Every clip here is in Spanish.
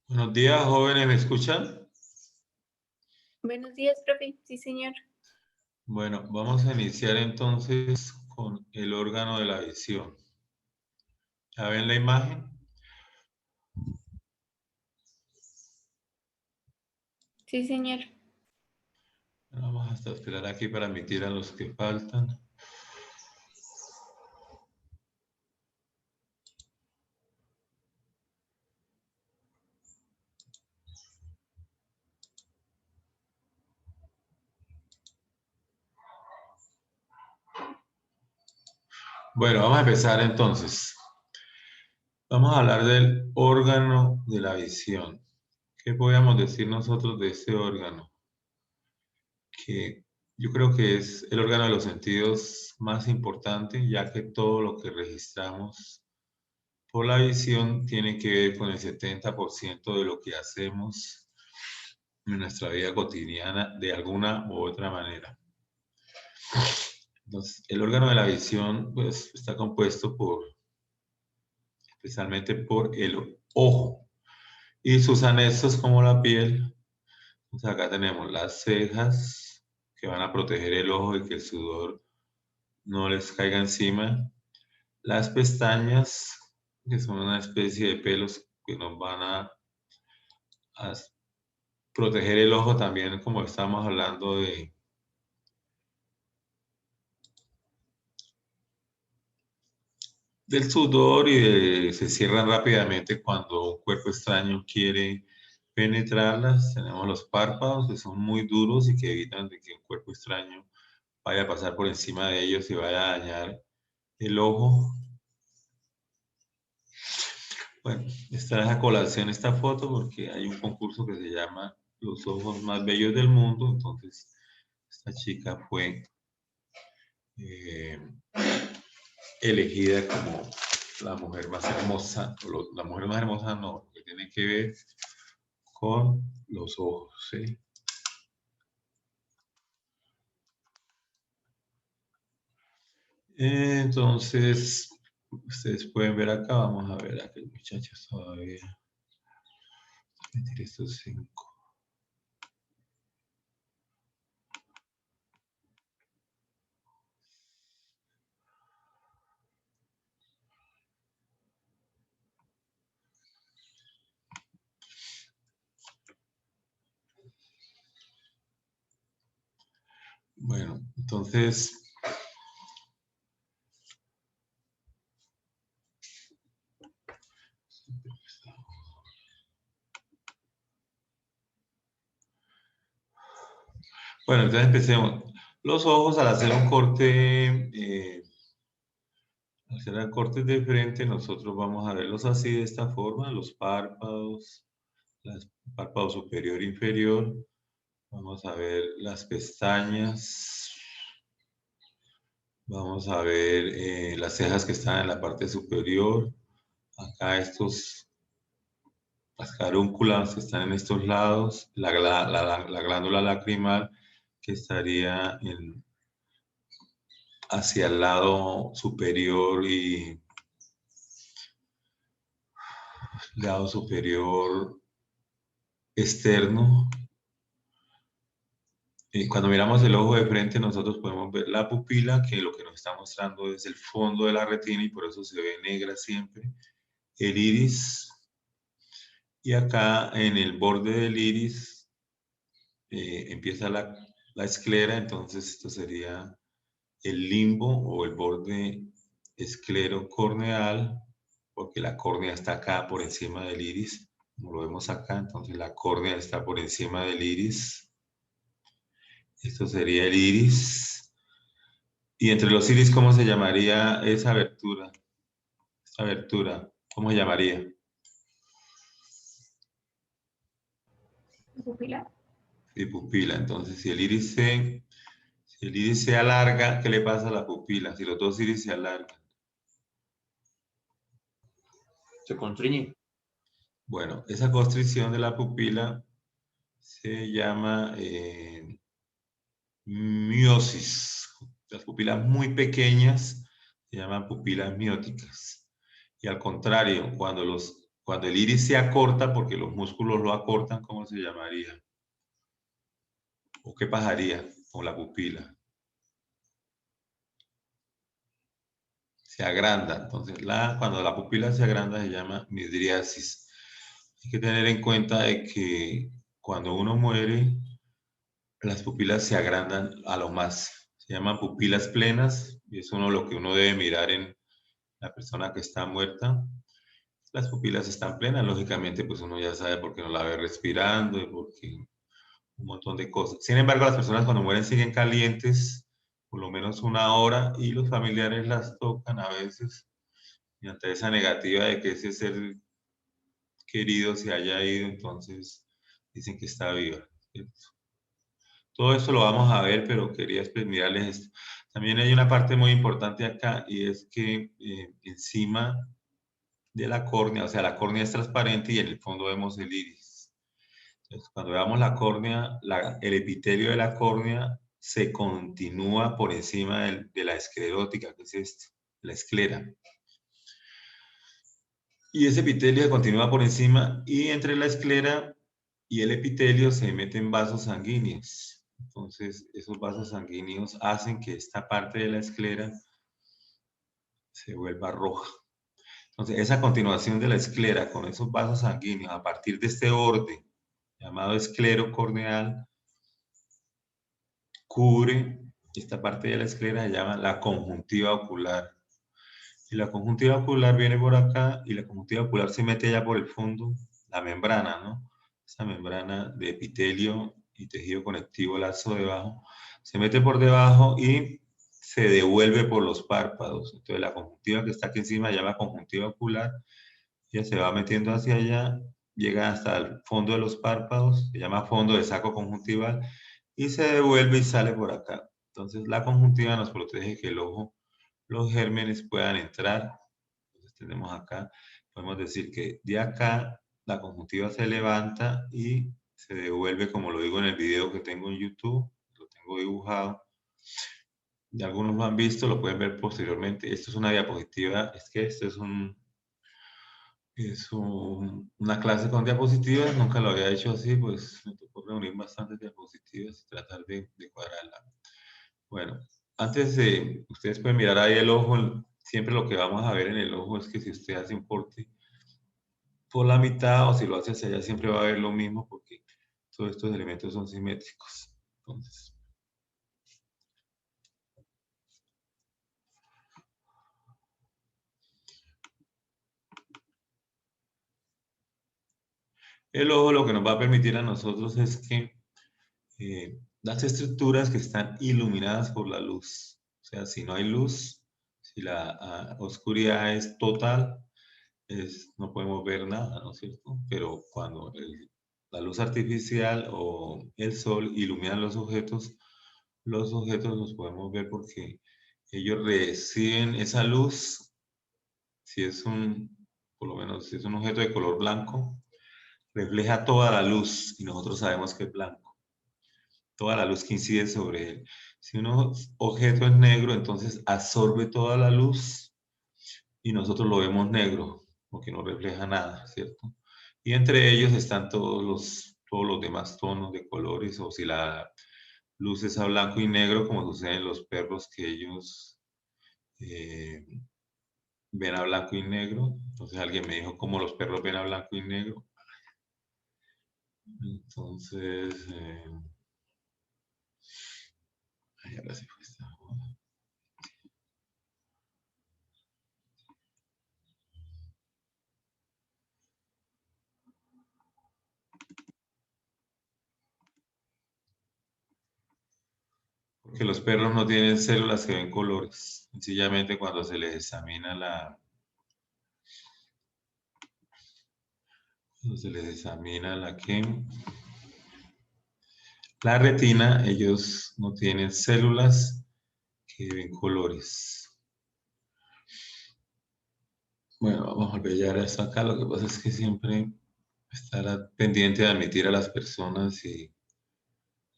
Buenos días, jóvenes, ¿me escuchan? Buenos días, profe. Sí, señor. Bueno, vamos a iniciar entonces con el órgano de la visión. ¿Ya ven la imagen? Sí, señor. Vamos hasta esperar aquí para admitir a los que faltan. Bueno, vamos a empezar entonces. Vamos a hablar del órgano de la visión. ¿Qué podríamos decir nosotros de este órgano? Que yo creo que es el órgano de los sentidos más importante, ya que todo lo que registramos por la visión tiene que ver con el 70% de lo que hacemos en nuestra vida cotidiana de alguna u otra manera. Entonces, el órgano de la visión pues, está compuesto especialmente por el ojo y sus anexos como la piel. Entonces, acá tenemos las cejas que van a proteger el ojo y que el sudor no les caiga encima. Las pestañas, que son una especie de pelos que nos van a proteger el ojo también, como estamos hablando del sudor y se cierran rápidamente cuando un cuerpo extraño quiere penetrarlas. Tenemos los párpados que son muy duros y que evitan de que un cuerpo extraño vaya a pasar por encima de ellos y vaya a dañar el ojo. Bueno, esta a colación esta foto porque hay un concurso que se llama Los ojos más bellos del mundo. Entonces, esta chica fue elegida como la mujer más hermosa, la mujer más hermosa no, que tiene que ver con los ojos, ¿sí? Entonces, ustedes pueden ver acá, vamos a ver a qué muchachos todavía. Meter estos 5. Bueno, entonces, bueno, entonces empecemos. Los ojos al hacer un corte, al hacer cortes de frente, nosotros vamos a verlos así de esta forma, los párpados, el párpado superior e inferior. Vamos a ver las pestañas. Vamos a ver las cejas que están en la parte superior. Acá las carúnculas que están en estos lados. La glándula lacrimal que estaría hacia el lado superior y lado superior externo. Cuando miramos el ojo de frente, nosotros podemos ver la pupila, que lo que nos está mostrando es el fondo de la retina y por eso se ve negra siempre. El iris, y acá en el borde del iris empieza la esclera, entonces esto sería el limbo o el borde esclerocorneal, porque la córnea está acá por encima del iris, como lo vemos acá, entonces la córnea está por encima del iris. Esto sería el iris. Y entre los iris, ¿cómo se llamaría esa abertura? Esa abertura, ¿cómo se llamaría? Pupila. Sí, pupila. Entonces, si el iris se alarga, ¿qué le pasa a la pupila? Si los dos iris se alargan. Se constriñe. Bueno, esa constricción de la pupila se llama miosis. Las pupilas muy pequeñas se llaman pupilas mióticas. Y al contrario, cuando el iris se acorta, porque los músculos lo acortan, ¿cómo se llamaría? ¿O qué pasaría con la pupila? Se agranda. Entonces, cuando la pupila se agranda se llama midriasis. Hay que tener en cuenta de que cuando uno muere, las pupilas se agrandan a lo más. Se llaman pupilas plenas y es lo que uno debe mirar en la persona que está muerta. Las pupilas están plenas, lógicamente, pues uno ya sabe por qué no la ve respirando y porque un montón de cosas. Sin embargo, las personas cuando mueren siguen calientes por lo menos una hora y los familiares las tocan a veces y ante esa negativa de que ese ser querido se haya ido, entonces dicen que está viva, ¿cierto? Todo esto lo vamos a ver, pero quería mirarles esto. También hay una parte muy importante acá y es que encima de la córnea, o sea, la córnea es transparente y en el fondo vemos el iris. Entonces, cuando veamos la córnea, el epitelio de la córnea se continúa por encima de la esclerótica, que es esto, la esclera. Y ese epitelio continúa por encima y entre la esclera y el epitelio se meten vasos sanguíneos. Entonces, esos vasos sanguíneos hacen que esta parte de la esclera se vuelva roja. Entonces, esa continuación de la esclera con esos vasos sanguíneos a partir de este borde llamado esclero corneal cubre esta parte de la esclera, se llama la conjuntiva ocular. Y la conjuntiva ocular viene por acá y la conjuntiva ocular se mete allá por el fondo, la membrana, ¿no? Esa membrana de epitelio y tejido conectivo lazo debajo, se mete por debajo y se devuelve por los párpados. Entonces la conjuntiva que está aquí encima se llama conjuntiva ocular, ya se va metiendo hacia allá, llega hasta el fondo de los párpados, se llama fondo de saco conjuntival, y se devuelve y sale por acá. Entonces la conjuntiva nos protege que el ojo, los gérmenes puedan entrar. Entonces tenemos acá, podemos decir que de acá la conjuntiva se levanta y se devuelve, como lo digo en el video que tengo en YouTube, lo tengo dibujado. Y algunos lo han visto, lo pueden ver posteriormente. Esto es una diapositiva, es que esto es una clase con diapositivas, nunca lo había hecho así, pues me tocó reunir bastantes diapositivas y tratar de cuadrarla. Bueno, antes de, ustedes pueden mirar ahí el ojo, siempre lo que vamos a ver en el ojo es que si usted hace un corte por la mitad o si lo hace hacia allá, siempre va a ver lo mismo porque todos estos elementos son simétricos. Entonces, el ojo lo que nos va a permitir a nosotros es que las estructuras que están iluminadas por la luz, o sea, si no hay luz, si la oscuridad es total, no podemos ver nada, ¿no es cierto? Pero cuando la luz artificial o el sol iluminan los objetos los podemos ver porque ellos reciben esa luz, si es por lo menos si es un objeto de color blanco, refleja toda la luz y nosotros sabemos que es blanco, toda la luz que incide sobre él. Si un objeto es negro, entonces absorbe toda la luz y nosotros lo vemos negro, porque no refleja nada, ¿cierto? Y entre ellos están todos los demás tonos de colores, o si la luz es a blanco y negro, como sucede en los perros, que ellos eh, ven a blanco y negro. Entonces alguien me dijo cómo los perros ven a blanco y negro. Entonces, ay, ahora se fue esta joda. Porque los perros no tienen células que ven colores. Sencillamente cuando se les examina la retina, ellos no tienen células que ven colores. Bueno, vamos a olvidar esto acá. Lo que pasa es que siempre estar pendiente de admitir a las personas y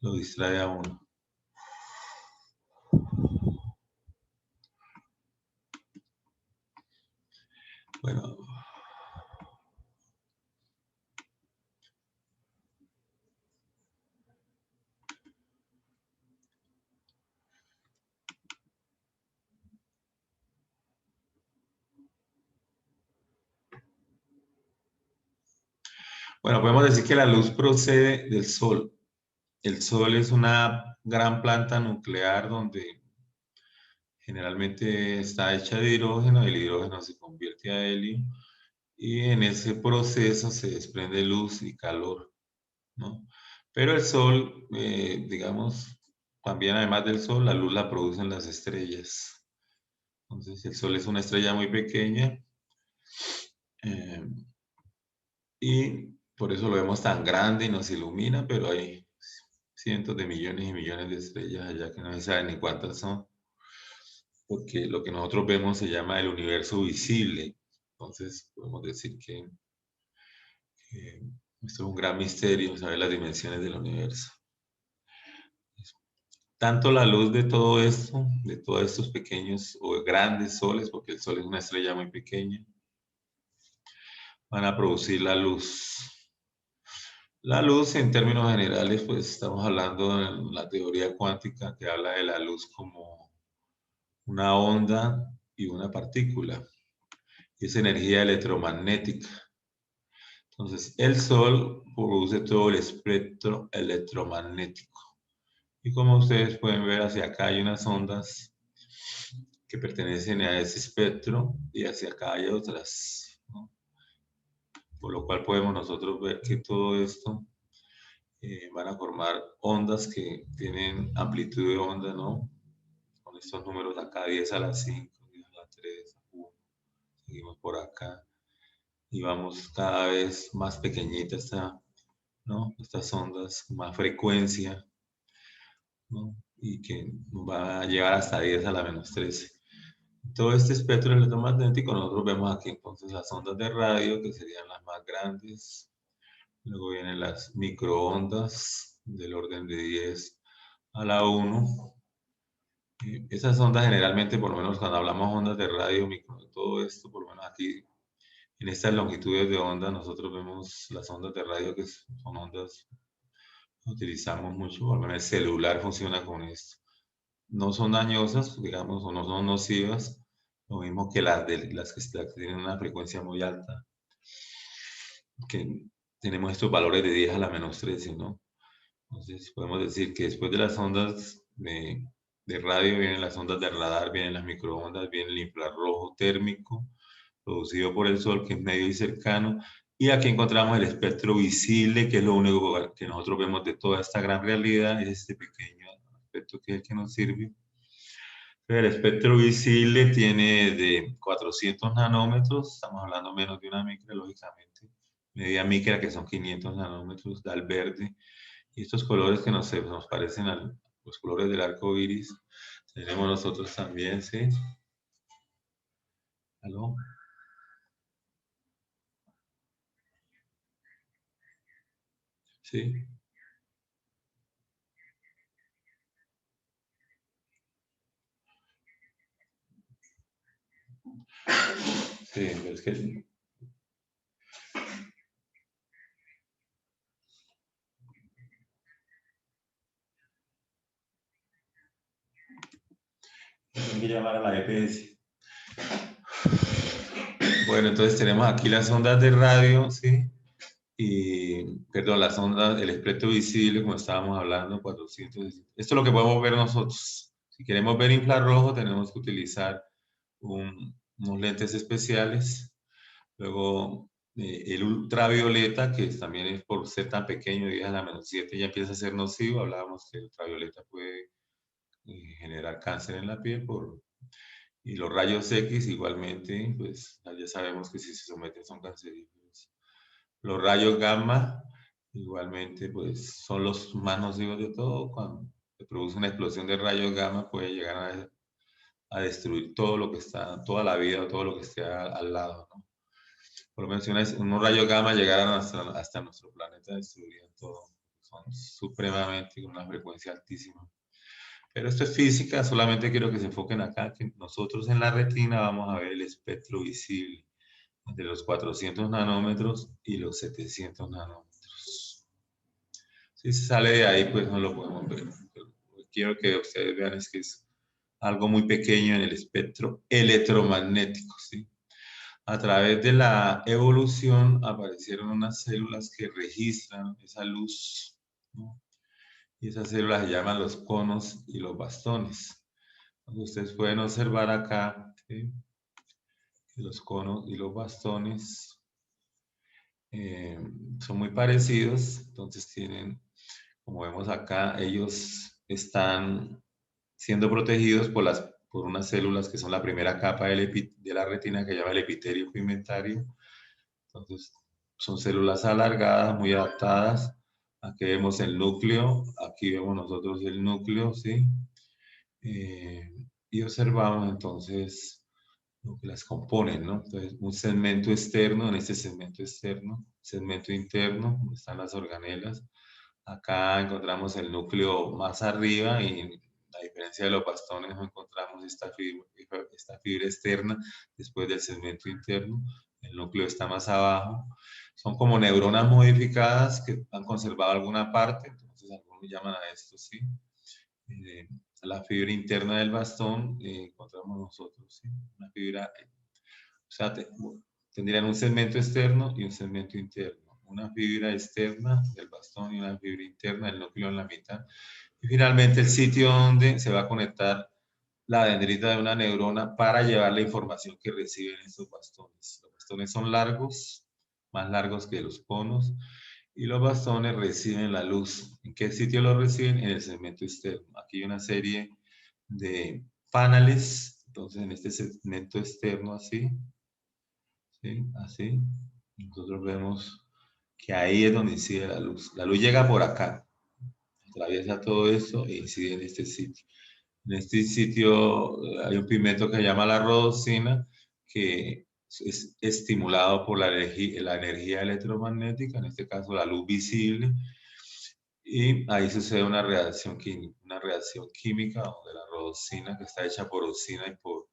lo distrae a uno. Bueno, podemos decir que la luz procede del Sol. El Sol es una gran planta nuclear donde generalmente está hecha de hidrógeno y el hidrógeno se convierte a helio y en ese proceso se desprende luz y calor, ¿no? Pero el Sol, digamos, también además del Sol, la luz la producen las estrellas. Entonces, el Sol es una estrella muy pequeña eh, y por eso lo vemos tan grande y nos ilumina, pero hay cientos de millones y millones de estrellas allá que no se sabe ni cuántas son, porque lo que nosotros vemos se llama el universo visible. Entonces, podemos decir que esto es un gran misterio, saber las dimensiones del universo. Tanto la luz de todo esto, de todos estos pequeños o grandes soles, porque el Sol es una estrella muy pequeña, van a producir la luz. La luz, en términos generales, pues estamos hablando en la teoría cuántica que habla de la luz como una onda y una partícula. Es energía electromagnética. Entonces, el Sol produce todo el espectro electromagnético. Y como ustedes pueden ver, hacia acá hay unas ondas que pertenecen a ese espectro y hacia acá hay otras, ¿no? Por lo cual podemos nosotros ver que todo esto van a formar ondas que tienen amplitud de onda, ¿no? Con estos números acá, 10 a la 5, 10 a la 3, 1, seguimos por acá y vamos cada vez más pequeñita ¿no? Estas ondas, más frecuencia, ¿no? Y que va a llegar hasta 10 a la menos 13. Todo este espectro electromagnético nosotros vemos aquí entonces las ondas de radio, que serían las más grandes. Luego vienen las microondas del orden de 10 a la 1. Esas ondas generalmente, por lo menos cuando hablamos ondas de radio, micro, todo esto, por lo menos aquí, en estas longitudes de onda, nosotros vemos las ondas de radio que son ondas que utilizamos mucho, por lo menos el celular funciona con esto. No son dañosas, digamos, o no son nocivas, lo mismo que las que tienen una frecuencia muy alta, que tenemos estos valores de 10 a la menos 13, ¿no? Entonces podemos decir que después de las ondas de radio vienen las ondas de radar, vienen las microondas, viene el infrarrojo térmico producido por el Sol, que es medio y cercano, y aquí encontramos el espectro visible, que es lo único que nosotros vemos de toda esta gran realidad, es este pequeño aspecto que es el que nos sirve. El espectro visible tiene de 400 nanómetros, estamos hablando menos de una micra, lógicamente, media micra que son 500 nanómetros, da el verde, y estos colores que nos parecen a los colores del arco iris, tenemos nosotros también, ¿sí? ¿Aló? ¿Sí? Sí, es que hay que llamar a la EPS. Bueno, entonces tenemos aquí las ondas de radio, ¿sí? Y, perdón, las ondas, el espectro visible, como estábamos hablando, 400. Esto es lo que podemos ver nosotros. Si queremos ver infrarrojo, tenemos que utilizar unos lentes especiales. Luego, el ultravioleta, que también es por ser tan pequeño, 10 a la menos 7, ya empieza a ser nocivo. Hablábamos que el ultravioleta puede generar cáncer en la piel y los rayos X igualmente, pues ya sabemos que si se someten son cancerígenos. Los rayos gamma igualmente pues son los más nocivos de todo. Cuando se produce una explosión de rayos gamma puede llegar a destruir todo lo que está, toda la vida o todo lo que esté al lado, ¿no? Por lo menos si unos rayos gamma llegaran hasta nuestro planeta, destruirían todo. Son supremamente con una frecuencia altísima. Pero esto es física, solamente quiero que se enfoquen acá, que nosotros en la retina vamos a ver el espectro visible entre los 400 nanómetros y los 700 nanómetros. Si se sale de ahí, pues no lo podemos ver. Pero quiero que ustedes vean es que es algo muy pequeño en el espectro electromagnético, ¿sí? A través de la evolución aparecieron unas células que registran esa luz, ¿no? Y esas células se llaman los conos y los bastones. Entonces, ustedes pueden observar acá, ¿sí?, que los conos y los bastones son muy parecidos. Entonces tienen, como vemos acá, ellos están siendo protegidos por unas células que son la primera capa de la retina, que se llama el epitelio pigmentario. Entonces, son células alargadas, muy adaptadas. Aquí vemos el núcleo, aquí vemos nosotros el núcleo, ¿sí? Y observamos entonces lo que las componen, ¿no? Entonces, un segmento externo, en este segmento externo, segmento interno, donde están las organelas. Acá encontramos el núcleo más arriba y a diferencia de los bastones no encontramos esta fibra externa después del segmento interno. El núcleo está más abajo. Son como neuronas modificadas que han conservado alguna parte, entonces algunos llaman a esto, ¿sí? Eh, la fibra interna del bastón, encontramos nosotros, ¿sí? Una fibra, o sea, tendrían un segmento externo y un segmento interno. Una fibra externa del bastón y una fibra interna del núcleo en la mitad. Y finalmente el sitio donde se va a conectar la dendrita de una neurona para llevar la información que reciben estos bastones. Los bastones son largos, más largos que los conos, y los bastones reciben la luz. ¿En qué sitio lo reciben? En el segmento externo. Aquí hay una serie de paneles, entonces en este segmento externo así, ¿sí? Así, nosotros vemos que ahí es donde incide la luz. La luz llega por acá, atraviesa todo esto e incide en este sitio. En este sitio hay un pigmento que se llama la rodosina, que es estimulado por la energía electromagnética, en este caso la luz visible, y ahí sucede una reacción química donde la rodosina, que está hecha por osina y por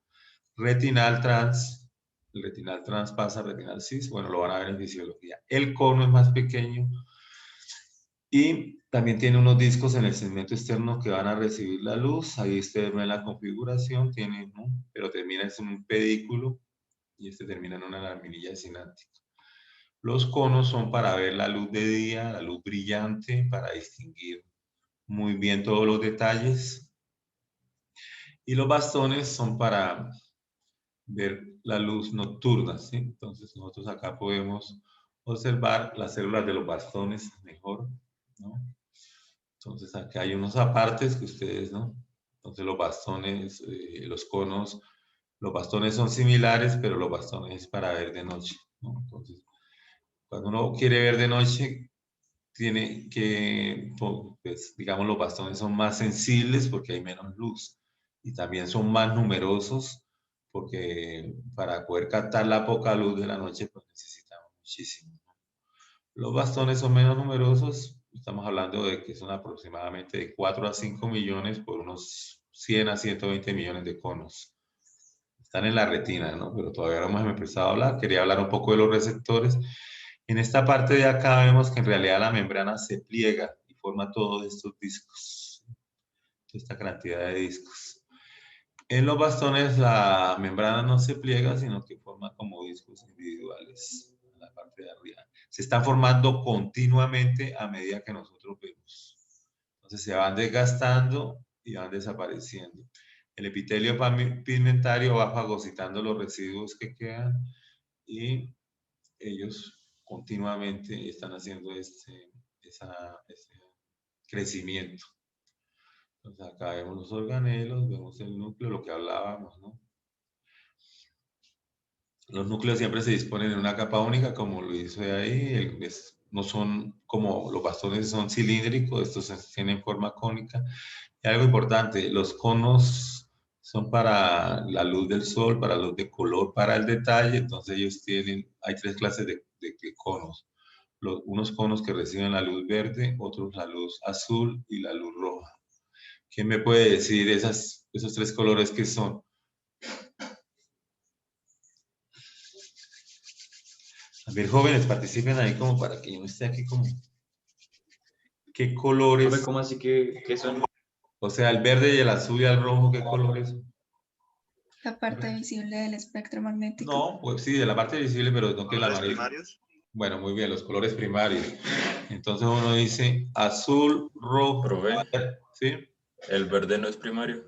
retinal trans, el retinal trans pasa a retinal cis, bueno, lo van a ver en fisiología. El cono es más pequeño y también tiene unos discos en el segmento externo que van a recibir la luz. Ahí ustedes ven la configuración, tiene, ¿no?, pero termina en un pedículo y este termina en una laminilla sináptica. Los conos son para ver la luz de día, la luz brillante, para distinguir muy bien todos los detalles. Y los bastones son para ver la luz nocturna, ¿sí? Entonces nosotros acá podemos observar las células de los bastones mejor, ¿no? Entonces acá hay unos apartes que ustedes, ¿no? Entonces los bastones, los conos, los bastones son similares, pero los bastones es para ver de noche, ¿no? Entonces, cuando uno quiere ver de noche, tiene que, pues, digamos, los bastones son más sensibles porque hay menos luz y también son más numerosos porque para poder captar la poca luz de la noche, pues necesitamos muchísimo. Los bastones son menos numerosos, estamos hablando de que son aproximadamente de 4 a 5 millones por unos 100 a 120 millones de conos. Están en la retina, ¿no? Pero todavía no hemos empezado a hablar. Quería hablar un poco de los receptores. En esta parte de acá vemos que en realidad la membrana se pliega y forma todos estos discos, esta cantidad de discos. En los bastones la membrana no se pliega, sino que forma como discos individuales en la parte de arriba. Se están formando continuamente a medida que nosotros vemos. Entonces se van desgastando y van desapareciendo. El epitelio pigmentario va fagocitando los residuos que quedan y ellos continuamente están haciendo ese crecimiento. Entonces acá vemos los organelos, vemos el núcleo, lo que hablábamos, ¿no? Los núcleos siempre se disponen en una capa única, como lo hice ahí. No son como los bastones son cilíndricos, estos tienen forma cónica. Y algo importante, los conos son para la luz del sol, para luz de color, para el detalle. Entonces ellos tienen, hay tres clases de conos. Unos conos que reciben la luz verde, otros la luz azul y la luz roja. ¿Quién me puede decir esos tres colores qué son? A ver, jóvenes, participen ahí como para que yo no esté aquí como... ¿Qué colores? ¿Cómo así que son? O sea, el verde y el azul y el rojo, ¿qué colores son? La parte visible del espectro magnético. No, pues sí, de la parte visible, pero no que el ¿Colores amarillo. primarios? Bueno, muy bien, los colores primarios. Entonces uno dice azul, rojo, Profe, ¿sí? el verde no es primario.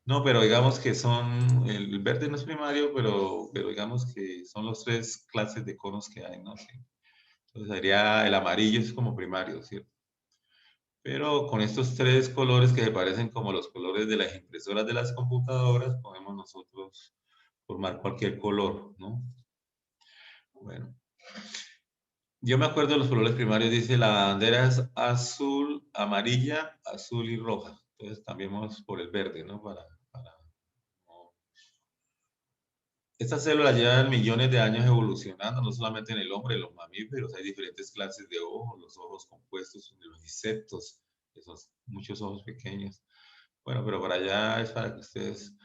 No, pero digamos que son, el verde no es primario, pero digamos que son los tres clases de conos que hay, ¿no? Sí. Entonces sería el amarillo es como primario, ¿cierto? Pero con estos tres colores que se parecen como los colores de las impresoras de las computadoras, podemos nosotros formar cualquier color, ¿no? Bueno. Yo me acuerdo de los colores primarios, dice la bandera es azul, amarilla, azul y roja. Entonces cambiemos por el verde, ¿no? No. Estas células llevan millones de años evolucionando, no solamente en el hombre, en los mamíferos, hay diferentes clases de ojos, los ojos compuestos de los insectos, esos muchos ojos pequeños. Bueno, pero para allá es para que ustedes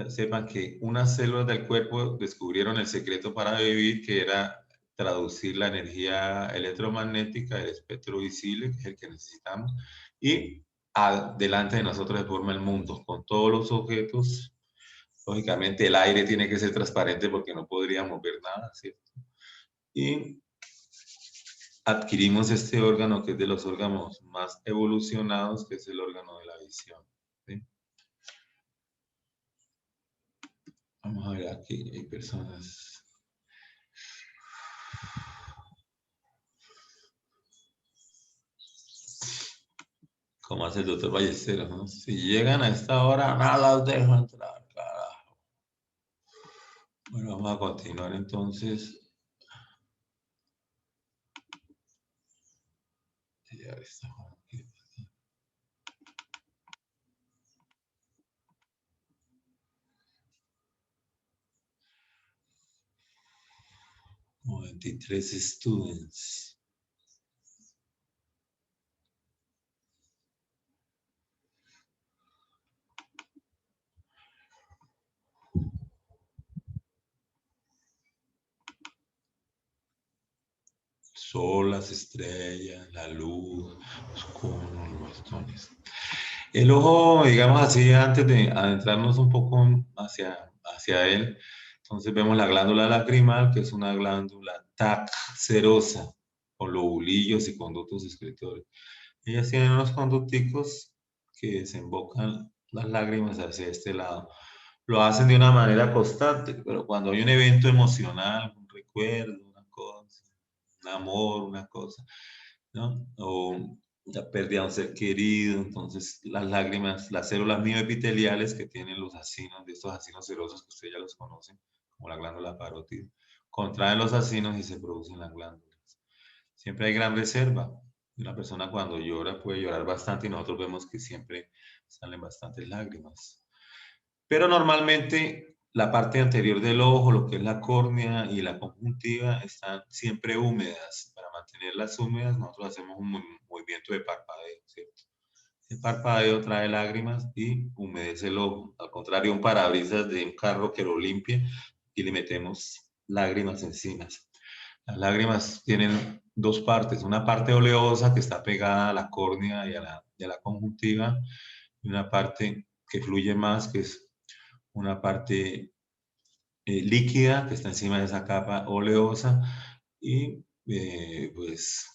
sepan que unas células del cuerpo descubrieron el secreto para vivir, que era traducir la energía electromagnética del espectro visible, que es el que necesitamos, y delante de nosotros se forma el mundo, con todos los objetos. Lógicamente el aire tiene que ser transparente porque no podríamos ver nada, ¿cierto? Y adquirimos este órgano que es de los órganos más evolucionados, que es el órgano de la visión, ¿sí? Vamos a ver aquí, hay personas. Como hace el doctor Ballesteros, ¿no? Si llegan a esta hora, no los dejo entrar, carajo. Bueno, vamos a continuar entonces. Ya estamos aquí. 23 students. Sol, las estrellas, la luz, los conos, los bastones. El ojo, digamos así, antes de adentrarnos un poco hacia él, entonces vemos la glándula lacrimal, que es una glándula taxerosa, con lobulillos y conductos excretorios. Ellas tienen unos conducticos que desembocan las lágrimas hacia este lado. Lo hacen de una manera constante, pero cuando hay un evento emocional, un recuerdo, una cosa, un amor, una cosa, ¿no? O la pérdida de un ser querido, entonces las lágrimas, las células mioepiteliales que tienen los acinos, de estos acinos serosos que ustedes ya los conocen, como la glándula parótida, contraen los acinos y se producen las glándulas. Siempre hay gran reserva. Una persona cuando llora puede llorar bastante y nosotros vemos que siempre salen bastantes lágrimas. Pero normalmente la parte anterior del ojo, lo que es la córnea y la conjuntiva, están siempre húmedas. Para mantenerlas húmedas, nosotros hacemos un movimiento de parpadeo, ¿cierto? El parpadeo trae lágrimas y humedece el ojo. Al contrario, un parabrisas de un carro que lo limpie y le metemos lágrimas encima. Las lágrimas tienen dos partes, una parte oleosa que está pegada a la córnea y a la conjuntiva, y una parte que fluye más, que es una parte líquida que está encima de esa capa oleosa y pues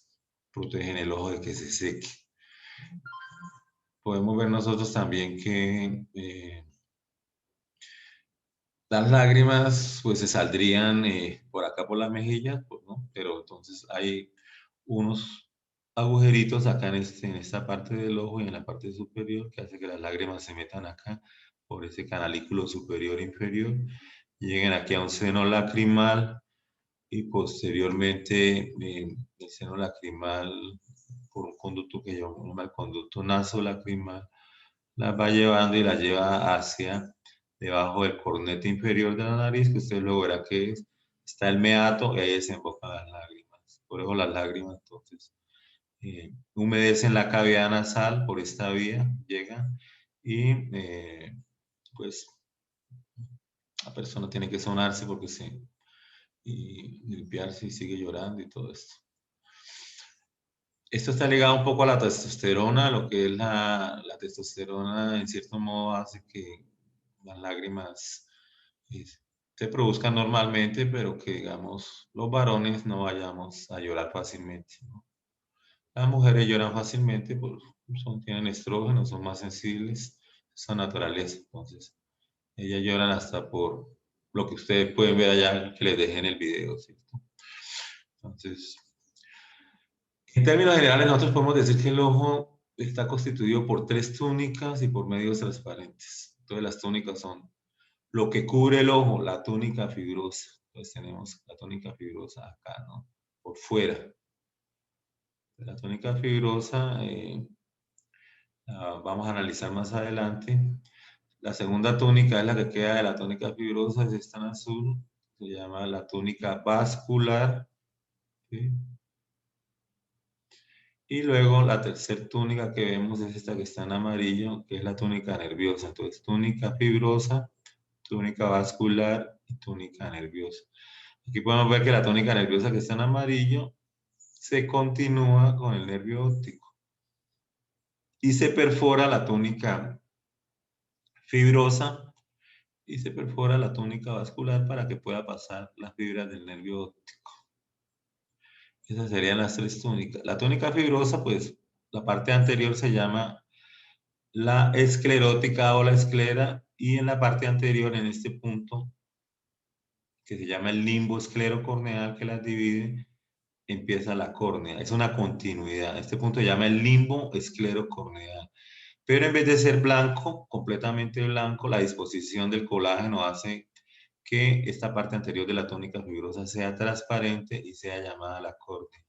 protegen el ojo de que se seque. Podemos ver nosotros también que las lágrimas pues se saldrían por acá por las mejillas, pues, ¿no? Pero entonces hay unos agujeritos acá en esta parte del ojo y en la parte superior que hace que las lágrimas se metan acá por ese canalículo superior e inferior, lleguen aquí a un seno lacrimal y posteriormente el seno lacrimal por un conducto que llamamos el conducto nasolacrimal las va llevando y las lleva hacia debajo del cornete inferior de la nariz, que usted luego verá que está el meato y ahí desembocan las lágrimas. Por eso las lágrimas, entonces, humedecen la cavidad nasal por esta vía, llegan y pues la persona tiene que sonarse porque y limpiarse y sigue llorando y todo esto. Esto está ligado un poco a la testosterona, lo que es la testosterona en cierto modo hace que las lágrimas se produzcan normalmente, pero que digamos los varones no vayamos a llorar fácilmente, ¿no? Las mujeres lloran fácilmente, tienen estrógeno, son más sensibles, es la naturaleza, entonces ellas lloran hasta por lo que ustedes pueden ver allá que les dejé en el video, ¿cierto? Entonces, en términos generales, nosotros podemos decir que el ojo está constituido por 3 túnicas y por medios transparentes. Entonces, las túnicas son lo que cubre el ojo, la túnica fibrosa. Entonces, tenemos la túnica fibrosa acá, ¿no? Por fuera. La túnica fibrosa vamos a analizar más adelante. La segunda túnica es la que queda de la túnica fibrosa, es esta en azul. Se llama la túnica vascular. ¿Sí? Y luego la tercera túnica que vemos es esta que está en amarillo, que es la túnica nerviosa. Entonces, túnica fibrosa, túnica vascular y túnica nerviosa. Aquí podemos ver que la túnica nerviosa que está en amarillo se continúa con el nervio óptico. Y se perfora la túnica fibrosa y se perfora la túnica vascular para que pueda pasar las fibras del nervio óptico. Esas serían las 3 túnicas. La túnica fibrosa, pues, la parte anterior se llama la esclerótica o la esclera, y en la parte anterior, en este punto, que se llama el limbo esclerocorneal que las divide, empieza la córnea. Es una continuidad. Este punto se llama el limbo esclerocorneal. Pero en vez de ser blanco, completamente blanco, la disposición del colágeno hace que esta parte anterior de la túnica fibrosa sea transparente y sea llamada la córnea.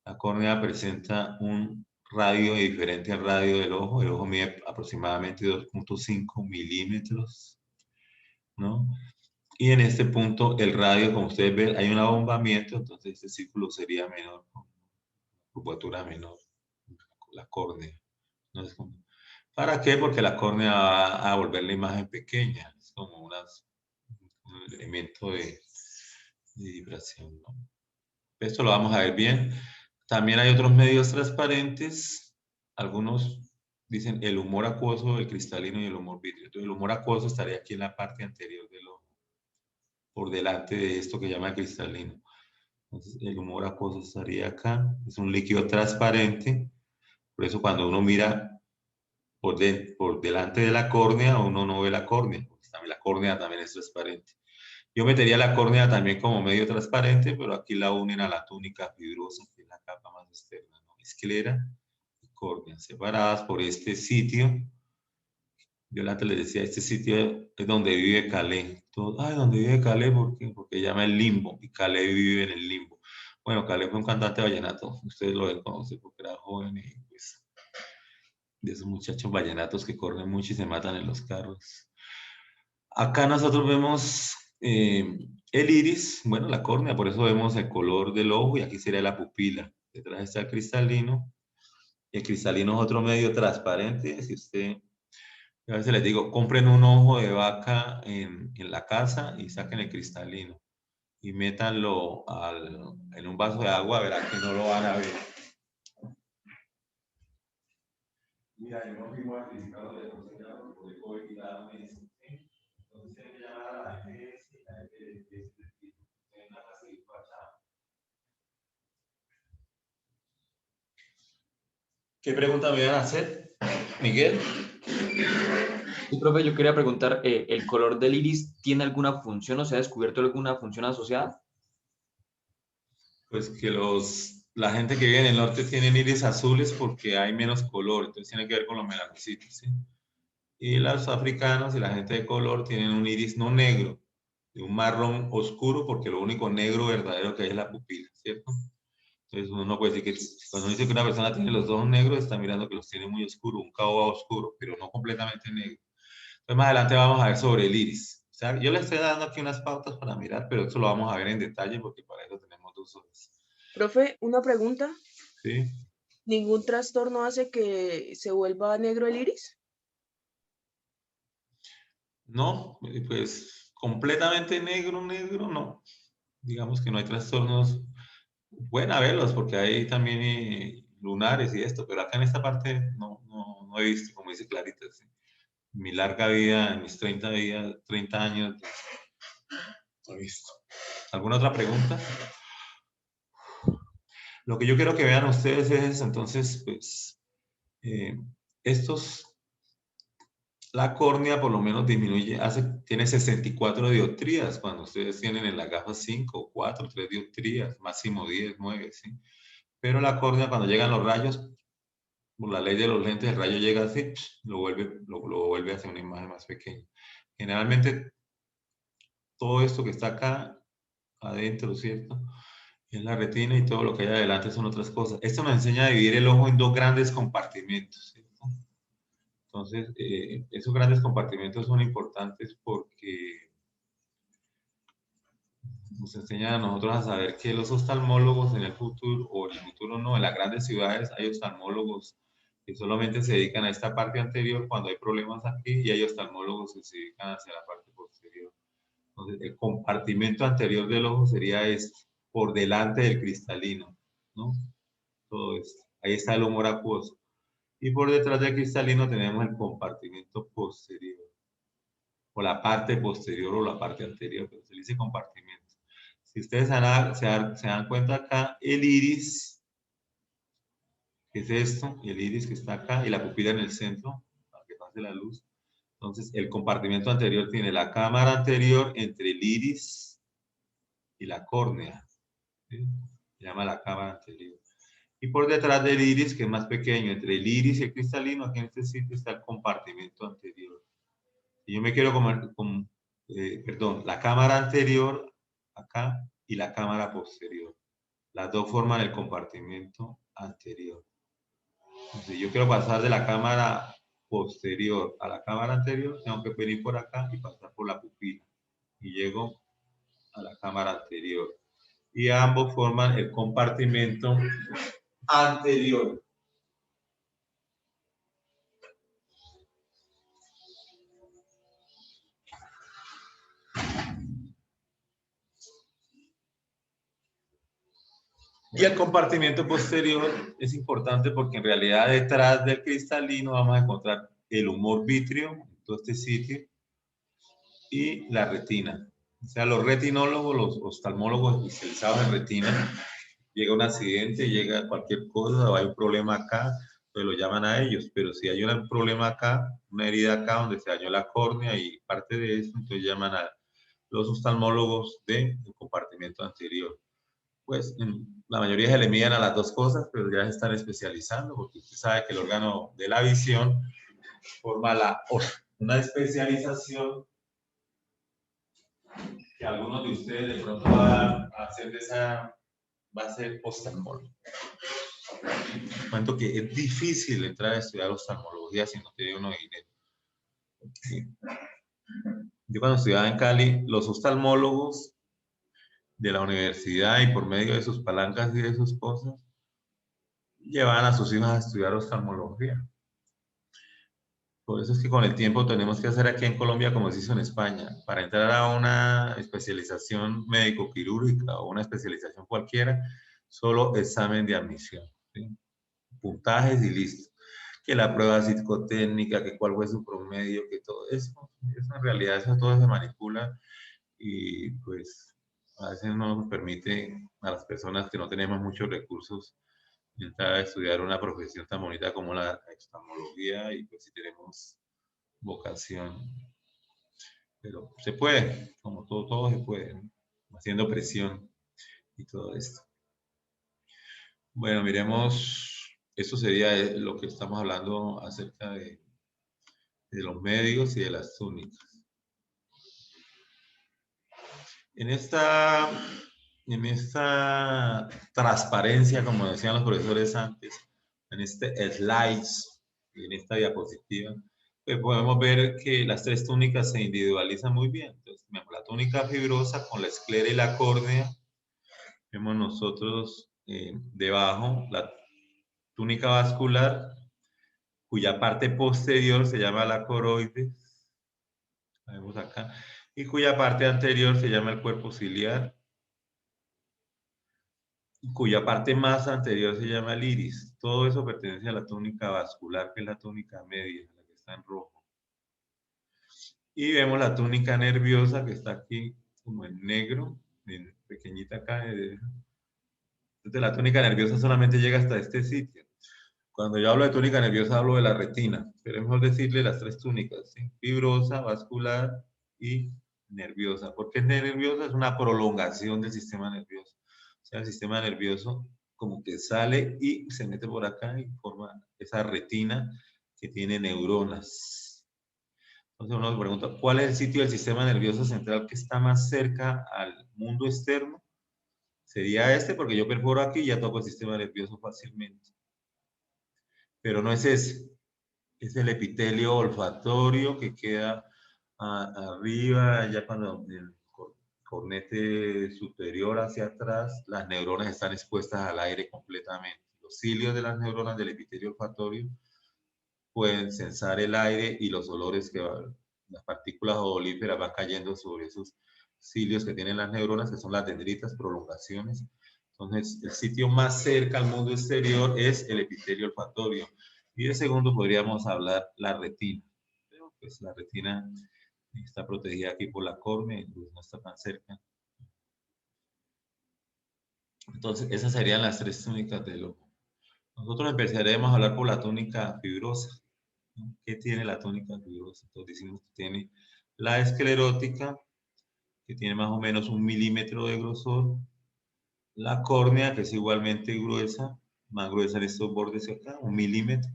La córnea presenta un radio diferente al radio del ojo. El ojo mide aproximadamente 2.5 milímetros, ¿no? Y en este punto, el radio, como ustedes ven, hay un abombamiento, entonces este círculo sería menor, con curvatura menor, la córnea. ¿No? ¿Para qué? Porque la córnea va a volver la imagen pequeña, es como un elemento de vibración, ¿no? Esto lo vamos a ver bien. También hay otros medios transparentes. Algunos dicen el humor acuoso, el cristalino y el humor vítreo. Entonces, el humor acuoso estaría aquí en la parte anterior del ojo, por delante de esto que llama cristalino. Entonces, el humor acuoso estaría acá. Es un líquido transparente. Por eso cuando uno mira por delante de la córnea, uno no ve la córnea. Porque la córnea también es transparente. Yo metería la córnea también como medio transparente, pero aquí la unen a la túnica fibrosa, que es la capa más externa, ¿no? Esclera y córnea, separadas por este sitio. Yo antes les decía, este sitio es donde vive Calé. Ay, donde vive Calé, ¿por qué? Porque llama el limbo, y Calé vive en el limbo. Bueno, Calé fue un cantante vallenato, ustedes lo conocen porque era joven y pues de esos muchachos vallenatos que corren mucho y se matan en los carros. Acá nosotros vemos el iris, bueno, la córnea, por eso vemos el color del ojo y aquí sería la pupila. Detrás está el cristalino. El cristalino es otro medio transparente. Si usted, a veces les digo, compren un ojo de vaca en la casa y saquen el cristalino y métanlo en un vaso de agua, verán que no lo van a ver. Mira, yo no fui muy artístico de los porque hoy tiraron eso. Entonces tiene que llamar a la EPS y la EPS ¿Qué pregunta me iban a hacer, Miguel? Sí, profe, yo quería preguntar, ¿el color del iris tiene alguna función o se ha descubierto alguna función asociada? Pues que la gente que vive en el norte tienen iris azules porque hay menos color, entonces tiene que ver con los melanocitos, ¿sí? Y los africanos y la gente de color tienen un iris no negro, de un marrón oscuro, porque lo único negro verdadero que hay es la pupila, ¿cierto? Entonces uno no puede decir que cuando uno dice que una persona tiene los ojos negros, está mirando que los tiene muy oscuros, un caoba oscuro, pero no completamente negro. Pues más adelante vamos a ver sobre el iris. O sea, yo le estoy dando aquí unas pautas para mirar, pero eso lo vamos a ver en detalle porque para eso tenemos 2 horas. Profe, una pregunta. ¿Sí? ¿Ningún trastorno hace que se vuelva negro el iris? No, pues completamente negro, no. Digamos que no hay trastornos. Pueden haberlos porque hay también lunares y esto, pero acá en esta parte no he visto, como dice Clarita. ¿Sí? En mi larga vida, en mis 30 años, no he visto. ¿Alguna otra pregunta? Lo que yo quiero que vean ustedes es, entonces, pues, la córnea por lo menos disminuye, tiene 64 dioptrías, cuando ustedes tienen en las gafas 5, 4, 3 dioptrías, máximo 10, 9, ¿sí? Pero la córnea cuando llegan los rayos, por la ley de los lentes, el rayo llega así, lo vuelve hacia una imagen más pequeña. Generalmente, todo esto que está acá, adentro, ¿cierto? Es la retina y todo lo que hay adelante son otras cosas. Esto nos enseña a dividir el ojo en 2 grandes compartimentos, ¿cierto? Entonces, esos grandes compartimentos son importantes porque nos enseñan a nosotros a saber que los oftalmólogos en el futuro, o en el futuro no, en las grandes ciudades hay oftalmólogos que solamente se dedican a esta parte anterior cuando hay problemas aquí y hay oftalmólogos que se dedican hacia la parte posterior. Entonces, el compartimento anterior del ojo sería este, por delante del cristalino, ¿no? Todo esto. Ahí está el humor acuoso. Y por detrás del cristalino tenemos el compartimento posterior, o la parte posterior o la parte anterior, pero se le dice compartimento. Si ustedes se dan cuenta acá, el iris, que es esto, el iris que está acá, y la pupila en el centro, para que pase la luz. Entonces, el compartimento anterior tiene la cámara anterior entre el iris y la córnea. ¿Sí? Se llama la cámara anterior. Y por detrás del iris, que es más pequeño, entre el iris y el cristalino, aquí en este sitio está el compartimento anterior. Y yo me quiero la cámara anterior acá y la cámara posterior. Las dos forman el compartimento anterior. Entonces, yo quiero pasar de la cámara posterior a la cámara anterior, tengo que venir por acá y pasar por la pupila. Y llego a la cámara anterior. Y ambos forman el compartimento anterior. Y el compartimento posterior es importante porque en realidad detrás del cristalino vamos a encontrar el humor vítreo, todo este sitio, y la retina. O sea, los retinólogos, los oftalmólogos especializados en retina, llega un accidente, llega cualquier cosa, o hay un problema acá, pues lo llaman a ellos. Pero si hay un problema acá, una herida acá donde se dañó la córnea y parte de eso, entonces llaman a los oftalmólogos del compartimento anterior. Pues la mayoría se le miden a las dos cosas, pero ya se están especializando, porque usted sabe que el órgano de la visión forma una especialización que algunos de ustedes de pronto van a hacer va a ser oftalmólogo. Cuento que es difícil entrar a estudiar oftalmología si no tiene uno de dinero. ¿Sí? Yo cuando estudiaba en Cali, los oftalmólogos de la universidad y por medio de sus palancas y de sus cosas, llevaban a sus hijos a estudiar oftalmología. Por eso es que con el tiempo tenemos que hacer aquí en Colombia como se hizo en España. Para entrar a una especialización médico-quirúrgica o una especialización cualquiera, solo examen de admisión. ¿Sí? Puntajes y listo. Que la prueba psicotécnica, que cuál fue su promedio, que todo eso en realidad eso todo se manipula y pues a veces no nos permite a las personas que no tenemos muchos recursos entrar a estudiar una profesión tan bonita como la oftalmología y pues si tenemos vocación. Pero se puede, como todo se puede, ¿no? Haciendo presión y todo esto. Bueno, miremos, eso sería lo que estamos hablando acerca de los medios y de las túnicas. En esta transparencia, como decían los profesores antes, en este slides, en esta diapositiva, podemos ver que las tres túnicas se individualizan muy bien. Entonces, la túnica fibrosa con la esclera y la córnea. Vemos nosotros debajo la túnica vascular, cuya parte posterior se llama la coroides. La vemos acá. Y cuya parte anterior se llama el cuerpo ciliar. Cuya parte más anterior se llama el iris. Todo eso pertenece a la túnica vascular, que es la túnica media, la que está en rojo. Y vemos la túnica nerviosa, que está aquí como en negro, en pequeñita acá. Entonces la túnica nerviosa solamente llega hasta este sitio. Cuando yo hablo de túnica nerviosa, hablo de la retina. Pero es mejor decirle las tres túnicas, ¿sí? Fibrosa, vascular y nerviosa. ¿Por qué es nerviosa? Es una prolongación del sistema nervioso. O sea, el sistema nervioso como que sale y se mete por acá y forma esa retina que tiene neuronas. Entonces uno se pregunta, ¿cuál es el sitio del sistema nervioso central que está más cerca al mundo externo? Sería este, porque yo perforo aquí y ya toco el sistema nervioso fácilmente. Pero no es ese. Es el epitelio olfatorio que queda arriba, ya cuando el cornete superior hacia atrás, las neuronas están expuestas al aire completamente. Los cilios de las neuronas del epitelio olfatorio pueden sensar el aire y los olores que las partículas odolíferas van cayendo sobre esos cilios que tienen las neuronas, que son las dendritas, prolongaciones. Entonces, el sitio más cerca al mundo exterior es el epitelio olfatorio. Y de segundo podríamos hablar la retina. Pero, pues la retina está protegida aquí por la córnea, entonces no está tan cerca. Entonces, esas serían las tres túnicas del ojo. Nosotros empezaremos a hablar por la túnica fibrosa. ¿Qué tiene la túnica fibrosa? Entonces decimos que tiene la esclerótica, que tiene más o menos 1 milímetro de grosor. La córnea, que es igualmente gruesa, más gruesa en estos bordes acá, 1 milímetro.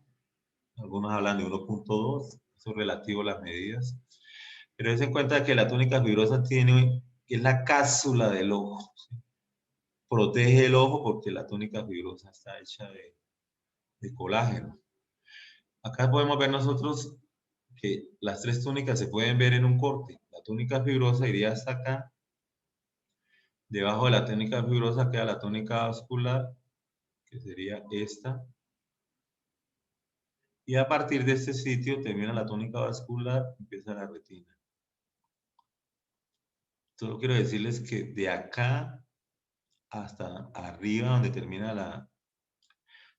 Algunos hablan de 1.2, eso es relativo a las medidas. Pero dense en cuenta que la túnica fibrosa tiene, que es la cápsula del ojo, ¿sí? Protege el ojo porque la túnica fibrosa está hecha de colágeno. Acá podemos ver nosotros que las tres túnicas se pueden ver en un corte. La túnica fibrosa iría hasta acá. Debajo de la túnica fibrosa queda la túnica vascular, que sería esta. Y a partir de este sitio termina la túnica vascular, empieza la retina. Solo quiero decirles que de acá hasta arriba, donde termina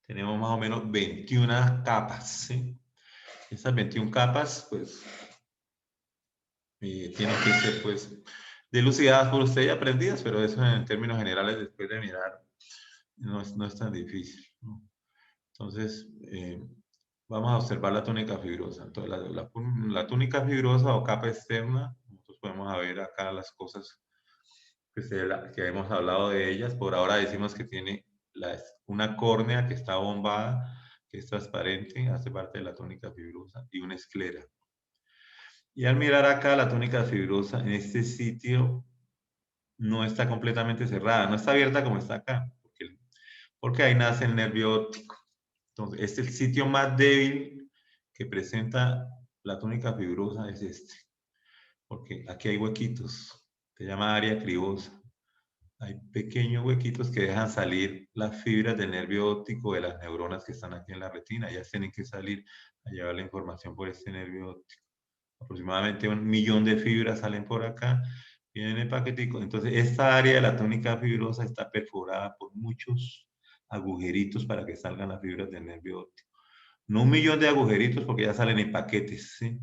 tenemos más o menos 21 capas, ¿sí? Esas 21 capas, pues, tienen que ser, pues, dilucidadas por usted y aprendidas, pero eso en términos generales, después de mirar, no es tan difícil, ¿no? Entonces, vamos a observar la túnica fibrosa. Entonces, la túnica fibrosa o capa externa, nosotros podemos ver acá las cosas que hemos hablado de ellas. Por ahora decimos que tiene una córnea que está bombada, que es transparente, hace parte de la túnica fibrosa, y una esclera. Y al mirar acá la túnica fibrosa, en este sitio no está completamente cerrada, no está abierta como está acá, porque ahí nace el nervio óptico. Entonces, este es el sitio más débil que presenta la túnica fibrosa, es este, porque aquí hay huequitos, se llama área cribosa. Hay pequeños huequitos que dejan salir las fibras del nervio óptico de las neuronas que están aquí en la retina. Ellas tienen que salir a llevar la información por este nervio óptico. Aproximadamente 1 millón de fibras salen por acá, vienen en paquetico. Entonces, esta área de la túnica fibrosa está perforada por muchos agujeritos para que salgan las fibras del nervio óptico. No 1 millón de agujeritos porque ya salen en paquetes, ¿sí?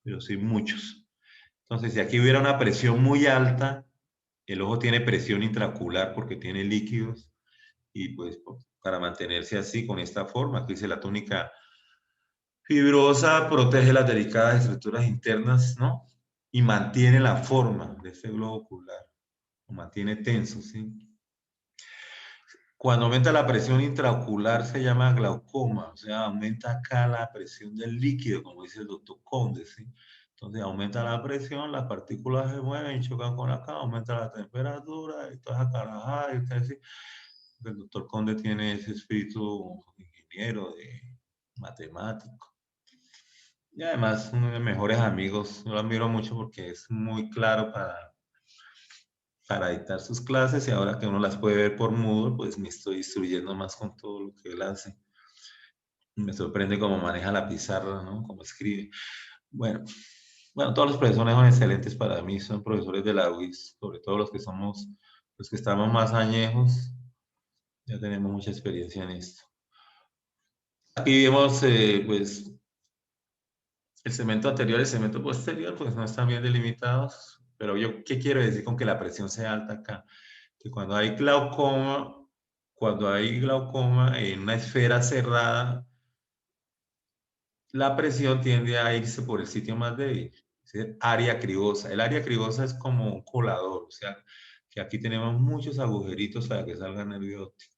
Pero sí muchos. Entonces, si aquí hubiera una presión muy alta, el ojo tiene presión intraocular porque tiene líquidos y pues para mantenerse así con esta forma, aquí dice la túnica fibrosa protege las delicadas estructuras internas, ¿no? Y mantiene la forma de este globo ocular, lo mantiene tenso, ¿sí? Cuando aumenta la presión intraocular se llama glaucoma, o sea, aumenta acá la presión del líquido, como dice el doctor Conde, ¿sí? Entonces aumenta la presión, las partículas se mueven, chocan con acá, aumenta la temperatura y toda esa carajada, y usted dice, el doctor Conde tiene ese espíritu ingeniero, de matemático. Y además, uno de mis mejores amigos, yo lo admiro mucho porque es muy claro para dictar sus clases y ahora que uno las puede ver por Moodle, pues me estoy instruyendo más con todo lo que él hace. Me sorprende cómo maneja la pizarra, ¿no? Cómo escribe. Bueno, todos los profesores son excelentes para mí, son profesores de la UIS, sobre todo los que estamos más añejos, ya tenemos mucha experiencia en esto. Aquí vemos, pues, el segmento anterior y el segmento posterior, pues no están bien delimitados, pero yo, ¿qué quiero decir con que la presión sea alta acá? Que cuando hay glaucoma en una esfera cerrada, la presión tiende a irse por el sitio más débil, es decir, área cribosa. El área cribosa es como un colador, o sea, que aquí tenemos muchos agujeritos para que salga el nervio óptico.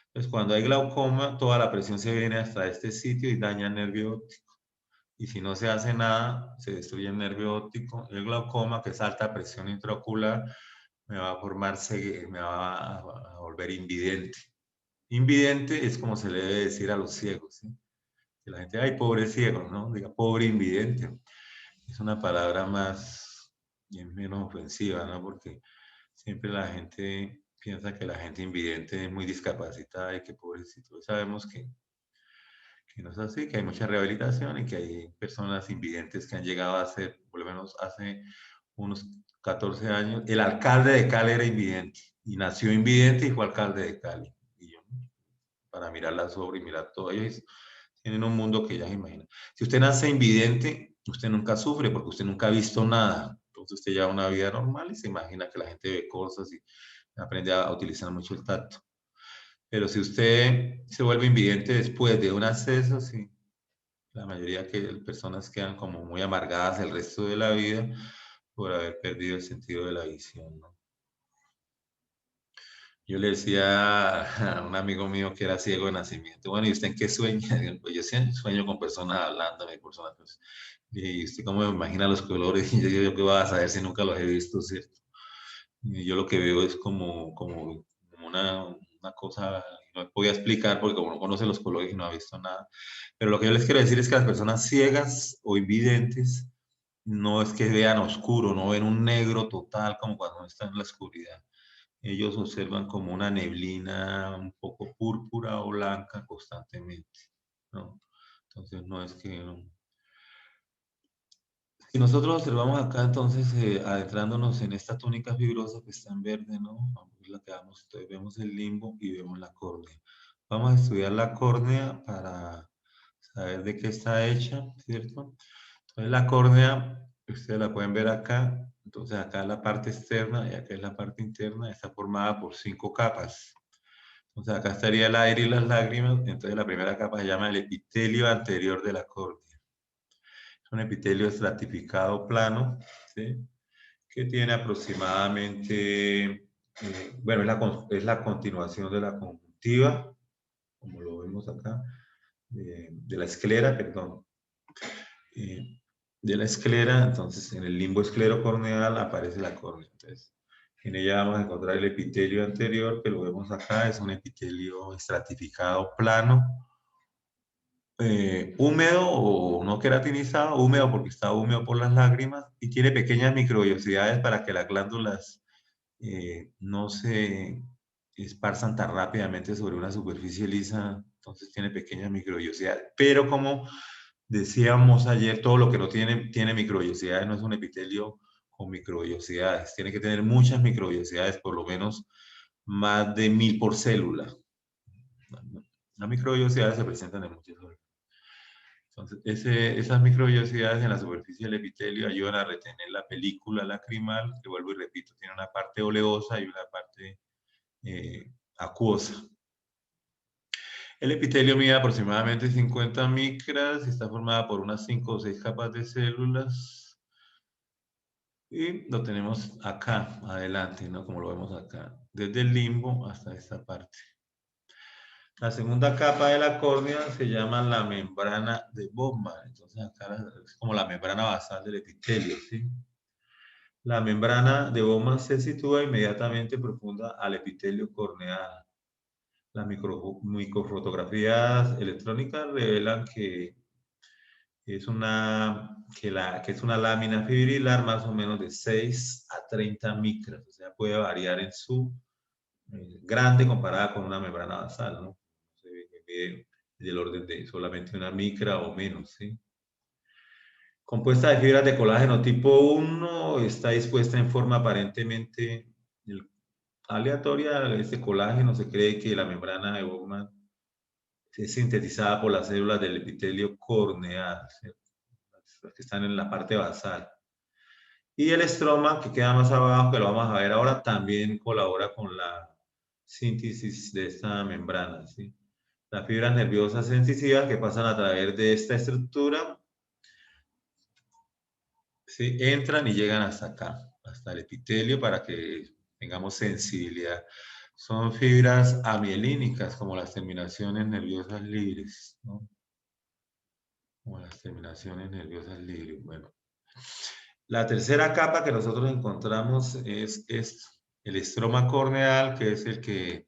Entonces, cuando hay glaucoma, toda la presión se viene hasta este sitio y daña el nervio óptico. Y si no se hace nada, se destruye el nervio óptico. El glaucoma, que es alta presión intraocular, me va a formar me va a volver invidente. Invidente es como se le debe decir a los ciegos, ¿sí? Que la gente, ay, pobre ciego, ¿no? Diga, pobre invidente. Es una palabra más y es menos ofensiva, ¿no? Porque siempre la gente piensa que la gente invidente es muy discapacitada y que pobrecito. Sabemos que no es así, que hay mucha rehabilitación y que hay personas invidentes que han llegado a ser, por lo menos hace unos 14 años, el alcalde de Cali era invidente y nació invidente y fue alcalde de Cali. Y yo, para mirar las obras y mirar todo, ellos tienen un mundo que ya se imagina. Si usted nace invidente, usted nunca sufre porque usted nunca ha visto nada. Entonces usted lleva una vida normal y se imagina que la gente ve cosas y aprende a utilizar mucho el tacto. Pero si usted se vuelve invidente después de un acceso, sí, la mayoría de personas quedan como muy amargadas el resto de la vida por haber perdido el sentido de la visión, ¿no? Yo le decía a un amigo mío que era ciego de nacimiento, bueno, ¿y usted en qué sueña? Pues yo sueño con personas hablándome, personas, pues, y usted cómo me imagina los colores, y yo digo, ¿qué vas a saber si nunca los he visto, cierto? Y yo lo que veo es como una cosa, no podía explicar porque como no conoce los colores y no ha visto nada. Pero lo que yo les quiero decir es que las personas ciegas o invidentes no es que vean oscuro, no ven un negro total como cuando están en la oscuridad. Ellos observan como una neblina un poco púrpura o blanca constantemente, ¿no? Entonces no es que... Si nosotros observamos acá, entonces, adentrándonos en esta túnica fibrosa que está en verde, ¿no? Vamos a ver la que vamos, entonces vemos el limbo y vemos la córnea. Vamos a estudiar la córnea para saber de qué está hecha, ¿cierto? Entonces la córnea, ustedes la pueden ver acá, entonces acá es la parte externa y acá es la parte interna, está formada por 5 capas. Entonces acá estaría el aire y las lágrimas, entonces la primera capa se llama el epitelio anterior de la córnea. Es un epitelio estratificado plano, ¿sí? Que tiene aproximadamente, bueno, es la continuación de la conjuntiva, como lo vemos acá, de la esclera, perdón. De la esclera, entonces en el limbo esclerocorneal aparece la córnea. Entonces, en ella vamos a encontrar el epitelio anterior, que lo vemos acá, es un epitelio estratificado plano, húmedo o no queratinizado, húmedo porque está húmedo por las lágrimas y tiene pequeñas microvellosidades para que las glándulas no se esparzan tan rápidamente sobre una superficie lisa, entonces tiene pequeñas microvellosidades, pero como decíamos ayer, todo lo que no tiene microvellosidades no es un epitelio con microvellosidades, tiene que tener muchas microvellosidades, por lo menos más de 1000 por célula. Las microvellosidades se presentan en muchas órganos. Entonces, esas microvellosidades en la superficie del epitelio ayudan a retener la película lacrimal, que vuelvo y repito, tiene una parte oleosa y una parte acuosa. El epitelio mide aproximadamente 50 micras y está formada por unas 5 o 6 capas de células. Y lo tenemos acá, adelante, ¿no? Como lo vemos acá, desde el limbo hasta esta parte. La segunda capa de la córnea se llama la membrana de Bowman. Entonces acá es como la membrana basal del epitelio, ¿sí? La membrana de Bowman se sitúa inmediatamente profunda al epitelio corneal. Las microfotografías electrónicas revelan que es que es una lámina fibrilar más o menos de 6 a 30 micras, o sea, puede variar en su grande comparada con una membrana basal, ¿no? Se mide del orden de solamente una micra o menos, ¿sí? Compuesta de fibras de colágeno tipo 1, está dispuesta en forma aparentemente aleatoria. Este colágeno se cree que la membrana de Bowman es sintetizada por las células del epitelio corneal, ¿cierto? Las que están en la parte basal. Y el estroma, que queda más abajo, que lo vamos a ver ahora, también colabora con la síntesis de esta membrana, ¿sí? Las fibras nerviosas sensitivas que pasan a través de esta estructura, ¿sí? Entran y llegan hasta acá, hasta el epitelio, para que tengamos sensibilidad. Son fibras amielínicas, como las terminaciones nerviosas libres, ¿no? Como las terminaciones nerviosas libres. Bueno, la tercera capa que nosotros encontramos es el estroma corneal, que es el que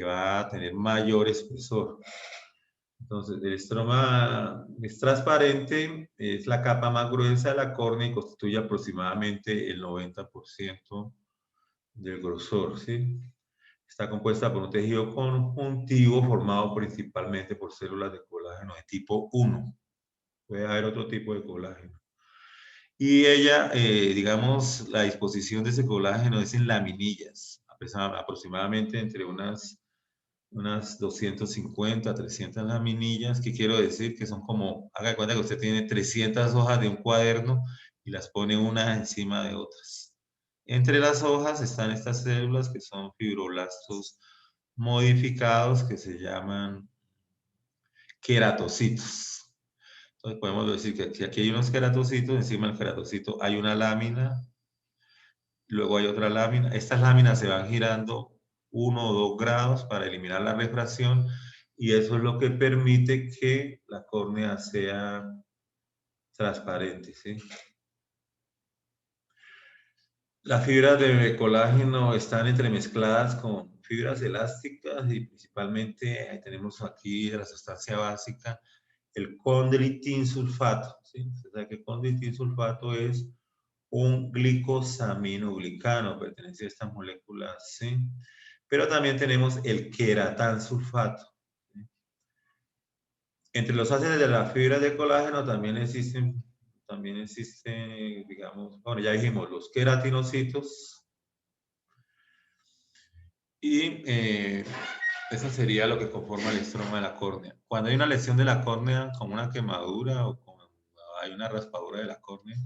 va a tener mayor espesor. Entonces, el estroma es transparente, es la capa más gruesa de la córnea y constituye aproximadamente el 90% del grosor, ¿sí? Está compuesta por un tejido conjuntivo formado principalmente por células de colágeno de tipo 1. Puede haber otro tipo de colágeno. Y ella, digamos, la disposición de ese colágeno es en laminillas, aproximadamente entre unas 250 a 300 laminillas, que quiero decir que son como, haga de cuenta que usted tiene 300 hojas de un cuaderno y las pone unas encima de otras. Entre las hojas están estas células que son fibroblastos modificados que se llaman queratocitos. Entonces podemos decir que aquí hay unos queratocitos, encima del queratocito hay una lámina, luego hay otra lámina. Estas láminas se van girando 1 o 2 grados para eliminar la refracción y eso es lo que permite que la córnea sea transparente, ¿sí? Las fibras de colágeno están entremezcladas con fibras elásticas y principalmente tenemos aquí la sustancia básica, el condroitin sulfato, ¿sí? Usted sabe que el condroitin sulfato es un glicosaminoglicano, pertenece a estas moléculas, ¿sí? Pero también tenemos el queratán sulfato, ¿sí? Entre los ácidos de las fibras de colágeno también existen, digamos, bueno, ya dijimos, los queratinocitos, y eso sería lo que conforma el estroma de la córnea. Cuando hay una lesión de la córnea, como una quemadura o cuando hay una raspadura de la córnea,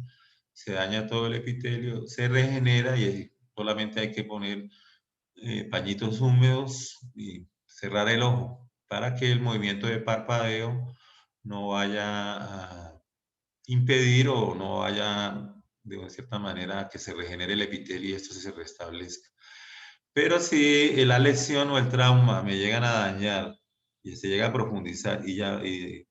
se daña todo el epitelio, se regenera y solamente hay que poner pañitos húmedos y cerrar el ojo para que el movimiento de parpadeo no vaya a impedir o no vaya de cierta manera a que se regenere el epitelio y esto se restablezca. Pero si la lesión o el trauma me llegan a dañar y se llega a profundizar y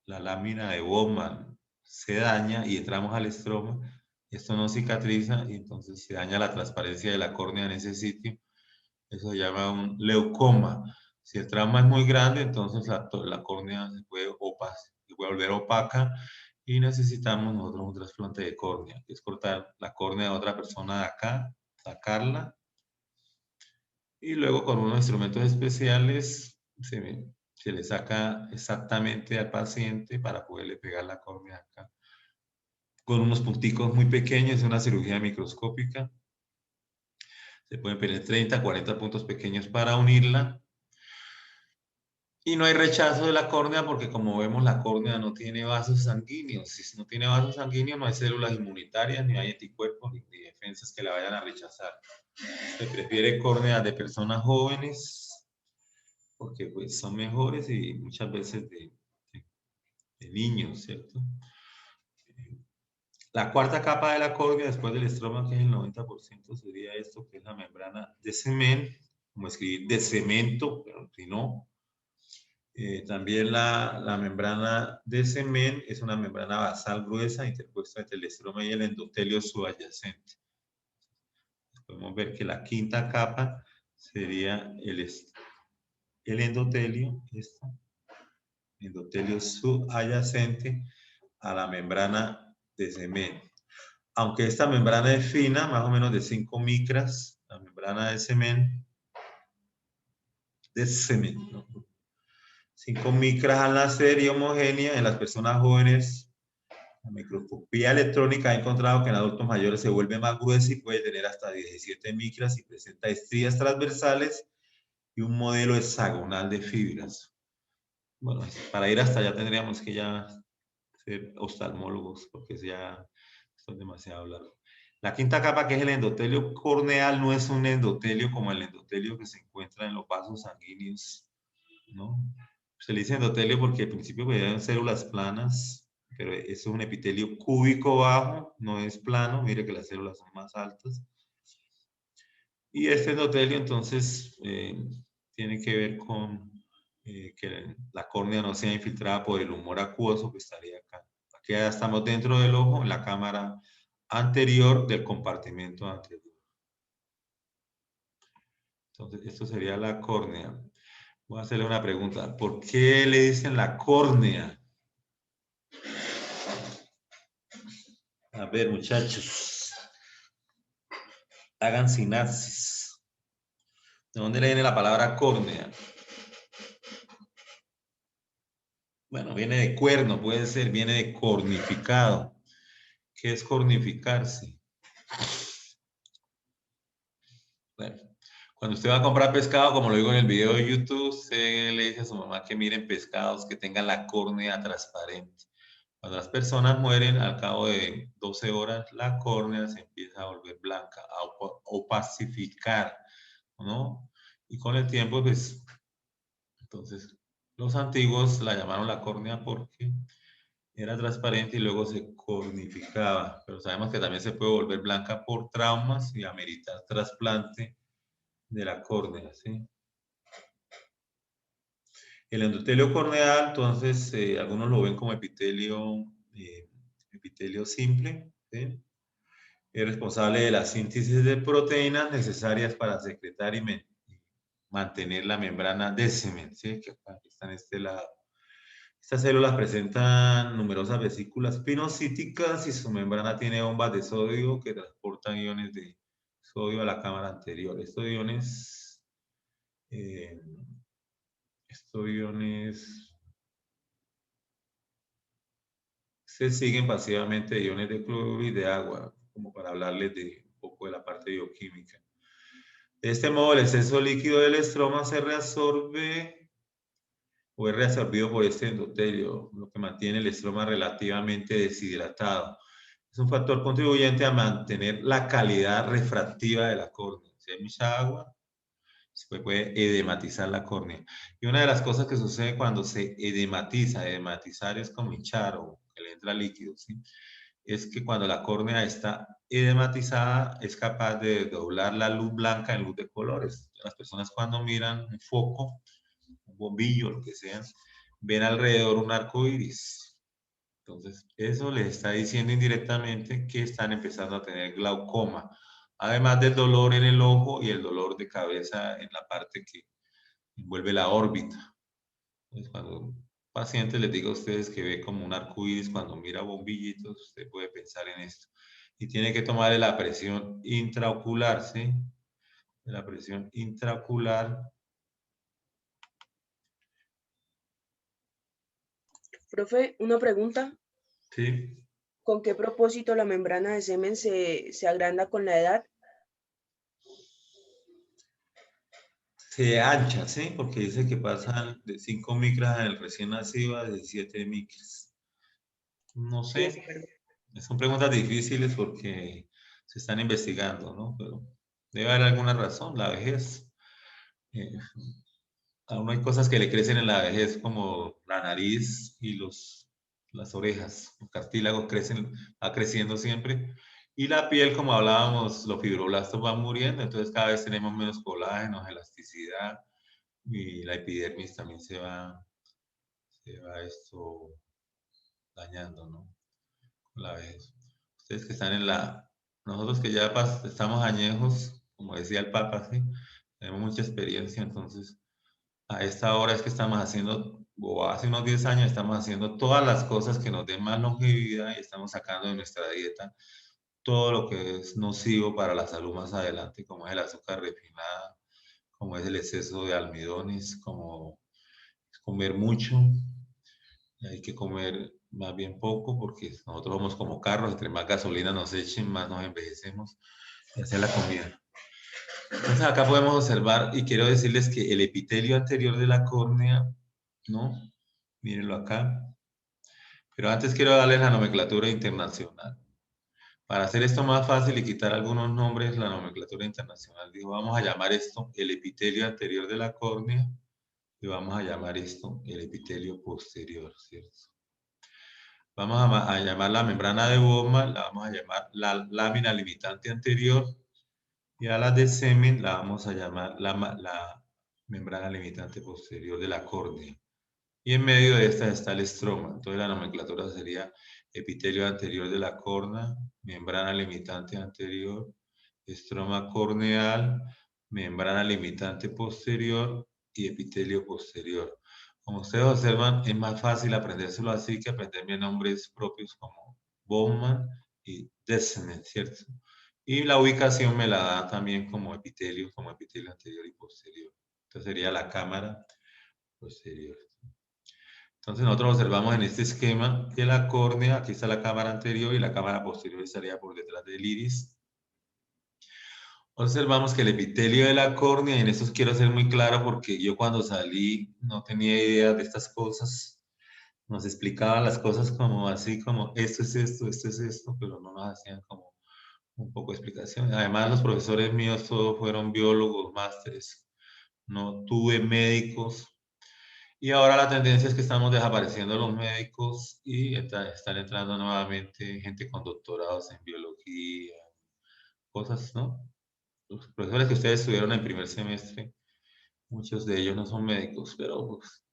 la lámina de Bowman se daña y entramos al estroma, esto no cicatriza y entonces se daña la transparencia de la córnea en ese sitio. Eso se llama un leucoma. Si el trauma es muy grande, entonces la córnea se puede volver opaca y necesitamos nosotros un trasplante de córnea, que es cortar la córnea de otra persona de acá, sacarla y luego con unos instrumentos especiales se le saca exactamente al paciente para poderle pegar la córnea acá. Con unos punticos muy pequeños, es una cirugía microscópica. Se pueden poner 30, 40 puntos pequeños para unirla. Y no hay rechazo de la córnea porque como vemos la córnea no tiene vasos sanguíneos. Si no tiene vasos sanguíneos no hay células inmunitarias, ni hay anticuerpos, ni defensas que la vayan a rechazar. Se prefiere córneas de personas jóvenes porque pues son mejores y muchas veces de niños, ¿cierto? La cuarta capa de la córnea después del estroma, que es el 90%, sería esto, que es la membrana de cemento, como escribir de cemento, pero si no. También la membrana de semen es una membrana basal gruesa interpuesta entre el estroma y el endotelio subyacente. Podemos ver que la quinta capa sería el endotelio, esta. endotelio subyacente a la membrana de semen. Aunque esta membrana es fina, más o menos de 5 micras, la membrana de semen, ¿no? 5 micras al nacer y homogénea en las personas jóvenes. La microscopía electrónica ha encontrado que en adultos mayores se vuelve más gruesa y puede tener hasta 17 micras y presenta estrías transversales y un modelo hexagonal de fibras. Bueno, para ir hasta allá tendríamos que ya ser oftalmólogos, porque ya esto es demasiado largo. La quinta capa, que es el endotelio corneal, no es un endotelio como el endotelio que se encuentra en los vasos sanguíneos, ¿no? Se le dice endotelio porque al principio veían células planas, pero eso es un epitelio cúbico bajo, no es plano, mire que las células son más altas. Y este endotelio entonces tiene que ver con que la córnea no sea infiltrada por el humor acuoso que estaría acá. Aquí ya estamos dentro del ojo, en la cámara anterior del compartimento anterior. Entonces, esto sería la córnea. Voy a hacerle una pregunta. ¿Por qué le dicen la córnea? A ver, muchachos. Hagan sinapsis. ¿De dónde le viene la palabra córnea? Bueno, viene de cuerno, puede ser, viene de cornificado. ¿Qué es cornificarse? Bueno, cuando usted va a comprar pescado, como lo digo en el video de YouTube, usted le dice a su mamá que miren pescados que tengan la córnea transparente. Cuando las personas mueren, al cabo de 12 horas, la córnea se empieza a volver blanca, a opacificar, ¿no? Y con el tiempo, pues, entonces, los antiguos la llamaron la córnea porque era transparente y luego se cornificaba. Pero sabemos que también se puede volver blanca por traumas y ameritar trasplante de la córnea, ¿sí? El endotelio corneal, entonces, algunos lo ven como epitelio simple, ¿sí? Es responsable de la síntesis de proteínas necesarias para secretar y mantener la membrana de semen, ¿sí? Que acá está en este lado. Estas células presentan numerosas vesículas pinocíticas y su membrana tiene bombas de sodio que transportan iones de sodio a la cámara anterior. Estos iones se siguen pasivamente de iones de cloruro y de agua, como para hablarles de un poco de la parte bioquímica. De este modo, el exceso líquido del estroma se reabsorbe o es reabsorbido por este endotelio, lo que mantiene el estroma relativamente deshidratado. Es un factor contribuyente a mantener la calidad refractiva de la córnea. Si hay mucha agua, se puede edematizar la córnea. Y una de las cosas que sucede cuando se edematiza, edematizar es como hinchar o que le entra líquido, ¿sí? Es que cuando la córnea está edematizada es capaz de doblar la luz blanca en luz de colores. Las personas cuando miran un foco, un bombillo, lo que sea, ven alrededor un arco iris. Entonces, eso les está diciendo indirectamente que están empezando a tener glaucoma. Además del dolor en el ojo y el dolor de cabeza en la parte que envuelve la órbita. Entonces, cuando un paciente les diga a ustedes que ve como un arco iris cuando mira bombillitos, usted puede pensar en esto. Y tiene que tomarle la presión intraocular, ¿sí? La presión intraocular. Profe, una pregunta. ¿Sí? ¿Con qué propósito la membrana de semen se agranda con la edad? Se ancha, ¿sí? Porque dice que pasan de 5 micras en el recién nacido a 17 micras. No sé, son preguntas difíciles porque se están investigando, ¿no? Pero debe haber alguna razón, la vejez. Aún hay cosas que le crecen en la vejez, como la nariz y las orejas. Los cartílagos crecen, va creciendo siempre. Y la piel, como hablábamos, los fibroblastos van muriendo, entonces cada vez tenemos menos colágeno, elasticidad, y la epidermis también se va esto dañando, ¿no? Con la vejez. Ustedes que están nosotros que ya estamos añejos, como decía el Papa, ¿sí? Tenemos mucha experiencia, entonces a esta hora es que estamos haciendo o hace unos 10 años, estamos haciendo todas las cosas que nos den más longevidad y estamos sacando de nuestra dieta todo lo que es nocivo para la salud más adelante, como es el azúcar refinada, como es el exceso de almidones, como comer mucho. Hay que comer más bien poco porque nosotros somos como carros, entre más gasolina nos echen, más nos envejecemos. Y esa es la comida. Entonces acá podemos observar, y quiero decirles que el epitelio anterior de la córnea, ¿no? Mírenlo acá. Pero antes quiero darles la nomenclatura internacional. Para hacer esto más fácil y quitar algunos nombres, la nomenclatura internacional dijo, vamos a llamar esto el epitelio anterior de la córnea y vamos a llamar esto el epitelio posterior, ¿cierto? Vamos a llamar la membrana de Bowman, la vamos a llamar la lámina limitante anterior y a la de semen la vamos a llamar la membrana limitante posterior de la córnea. Y en medio de esta está el estroma. Entonces la nomenclatura sería epitelio anterior de la córnea, membrana limitante anterior, estroma corneal, membrana limitante posterior y epitelio posterior. Como ustedes observan, es más fácil aprendérselo así que aprenderme nombres propios como Bowman y Descemet, ¿cierto? Y la ubicación me la da también como epitelio anterior y posterior. Entonces sería la cámara posterior. Entonces nosotros observamos en este esquema que la córnea, aquí está la cámara anterior y la cámara posterior estaría por detrás del iris. Observamos que el epitelio de la córnea, y en esto quiero ser muy claro porque yo cuando salí no tenía idea de estas cosas. Nos explicaban las cosas como así, como esto es esto, pero no nos hacían como un poco de explicación. Además los profesores míos todos fueron biólogos, másteres. No tuve médicos. Y ahora la tendencia es que estamos desapareciendo los médicos y están entrando nuevamente gente con doctorados en biología, cosas, ¿no? Los profesores que ustedes estuvieron en primer semestre, muchos de ellos no son médicos, pero pues,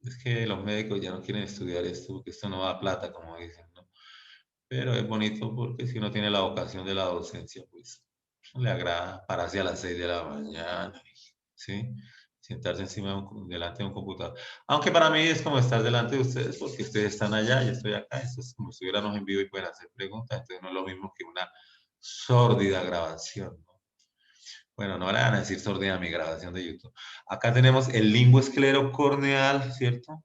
es que los médicos ya no quieren estudiar esto porque esto no da plata, como dicen, ¿no? Pero es bonito porque si uno tiene la vocación de la docencia, pues le agrada pararse a las 6 de la mañana, ¿sí? Sentarse delante de un computador. Aunque para mí es como estar delante de ustedes porque ustedes están allá, yo estoy acá, esto es como si estuviéramos en vivo y pueden hacer preguntas, entonces no es lo mismo que una sórdida grabación, ¿no? Bueno, no le van a decir sórdida a mi grabación de YouTube. Acá tenemos el limbo esclerocorneal, ¿cierto?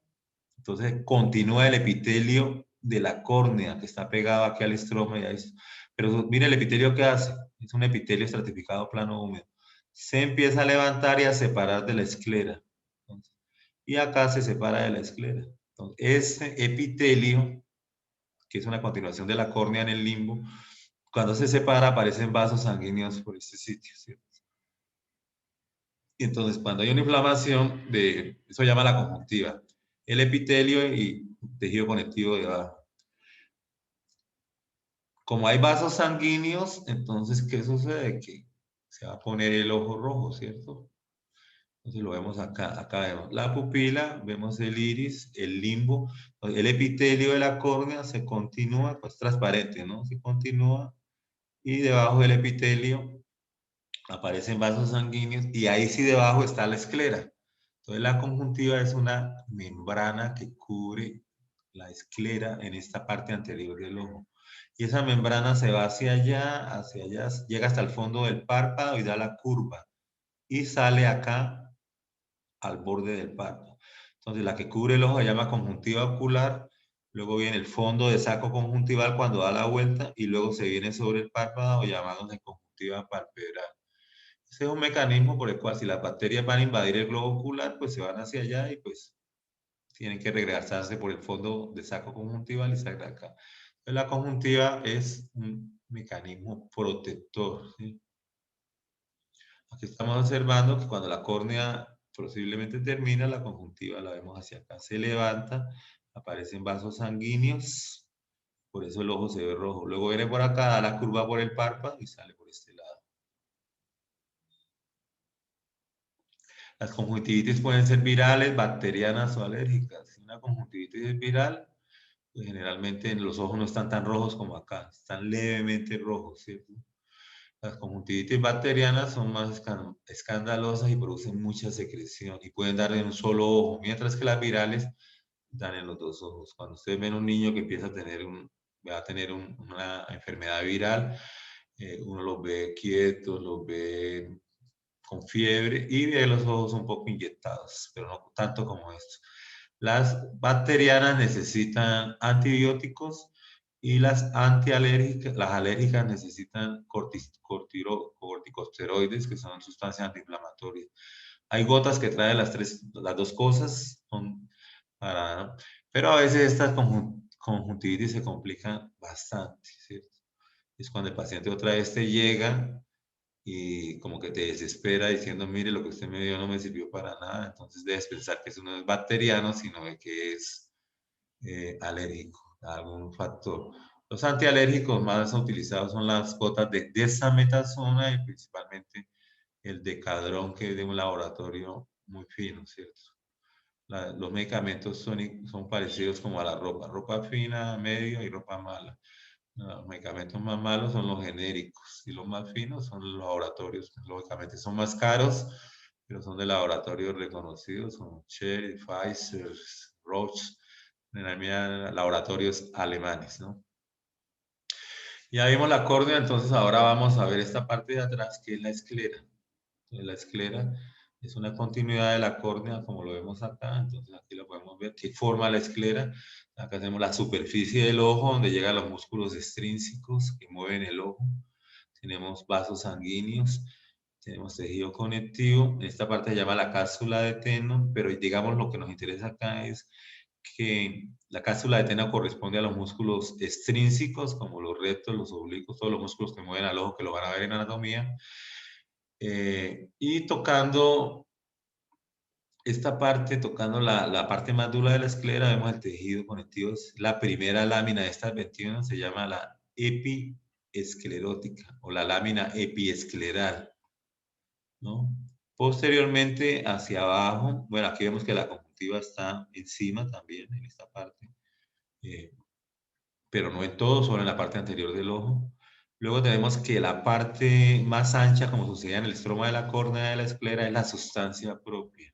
Entonces continúa el epitelio de la córnea que está pegado aquí al estroma y a esto. Pero mire el epitelio que hace. Es un epitelio estratificado plano húmedo. Se empieza a levantar y a separar de la esclera. Entonces, y acá se separa de la esclera. Entonces, ese epitelio, que es una continuación de la córnea en el limbo, cuando se separa aparecen vasos sanguíneos por este sitio, ¿cierto? Y entonces cuando hay una inflamación, eso se llama la conjuntiva. El epitelio y tejido conectivo de abajo. Como hay vasos sanguíneos, entonces, ¿qué sucede? Que se va a poner el ojo rojo, ¿cierto? Entonces lo vemos acá. Acá vemos la pupila, vemos el iris, el limbo. El epitelio de la córnea se continúa, pues transparente, ¿no? Se continúa. Y debajo del epitelio aparecen vasos sanguíneos y ahí sí debajo está la esclera. Entonces la conjuntiva es una membrana que cubre la esclera en esta parte anterior del ojo. Y esa membrana se va hacia allá, llega hasta el fondo del párpado y da la curva. Y sale acá al borde del párpado. Entonces la que cubre el ojo se llama conjuntiva ocular, luego viene el fondo de saco conjuntival cuando da la vuelta y luego se viene sobre el párpado llamándose conjuntiva palpebral. Ese es un mecanismo por el cual si las bacterias van a invadir el globo ocular, pues se van hacia allá y pues tienen que regresarse por el fondo de saco conjuntival y salir acá. Entonces, la conjuntiva es un mecanismo protector, ¿sí? Aquí estamos observando que cuando la córnea posiblemente termina, la conjuntiva la vemos hacia acá. Se levanta, aparecen vasos sanguíneos, por eso el ojo se ve rojo. Luego viene por acá, da la curva por el párpado y sale por este lado. Las conjuntivitis pueden ser virales, bacterianas o alérgicas. Si una conjuntivitis es viral, pues generalmente los ojos no están tan rojos como acá, están levemente rojos, ¿cierto? Las conjuntivitis bacterianas son más escandalosas y producen mucha secreción y pueden dar en un solo ojo, mientras que las virales dan en los dos ojos. Cuando ustedes ven un niño que empieza a tener una enfermedad viral, uno los ve quietos, los ve con fiebre y ve los ojos un poco inyectados, pero no tanto como esto. Las bacterianas necesitan antibióticos y las alérgicas necesitan corticosteroides, que son sustancias antiinflamatorias. Hay gotas que traen las dos cosas, pero a veces estas conjuntivitis se complican bastante, ¿cierto? Es cuando el paciente otra vez te llega y como que te desespera diciendo, mire, lo que usted me dio no me sirvió para nada, entonces debes pensar que eso no es bacteriano, sino que es alérgico a algún factor. Los antialérgicos más utilizados son las gotas de desametasona y principalmente el decadrón, que es de un laboratorio muy fino, ¿cierto? Los medicamentos son parecidos como a la ropa fina, media y ropa mala. Los medicamentos más malos son los genéricos y los más finos son los laboratorios. Lógicamente son más caros, pero son de laboratorios reconocidos como Cherry, Pfizer, Roche, laboratorios alemanes, ¿no? Ya vimos la córnea, entonces ahora vamos a ver esta parte de atrás que es la esclera. La esclera es una continuidad de la córnea, como lo vemos acá. Entonces aquí lo podemos ver, que forma la esclera. Acá tenemos la superficie del ojo, donde llegan los músculos extrínsecos que mueven el ojo. Tenemos vasos sanguíneos, tenemos tejido conectivo. En esta parte se llama la cápsula de Tenno, pero digamos lo que nos interesa acá es que la cápsula de Tenno corresponde a los músculos extrínsecos, como los rectos, los oblicuos, todos los músculos que mueven al ojo, que lo van a ver en anatomía. Y tocando esta parte, tocando la parte más dura de la esclera, vemos el tejido conectivo. La primera lámina de estas 21 se llama la epiesclerótica o la lámina epiescleral, ¿no? Posteriormente, hacia abajo, bueno, aquí vemos que la conjuntiva está encima también, en esta parte, pero no en todo, solo en la parte anterior del ojo. Luego tenemos que la parte más ancha, como sucede en el estroma de la córnea de la esclera, es la sustancia propia.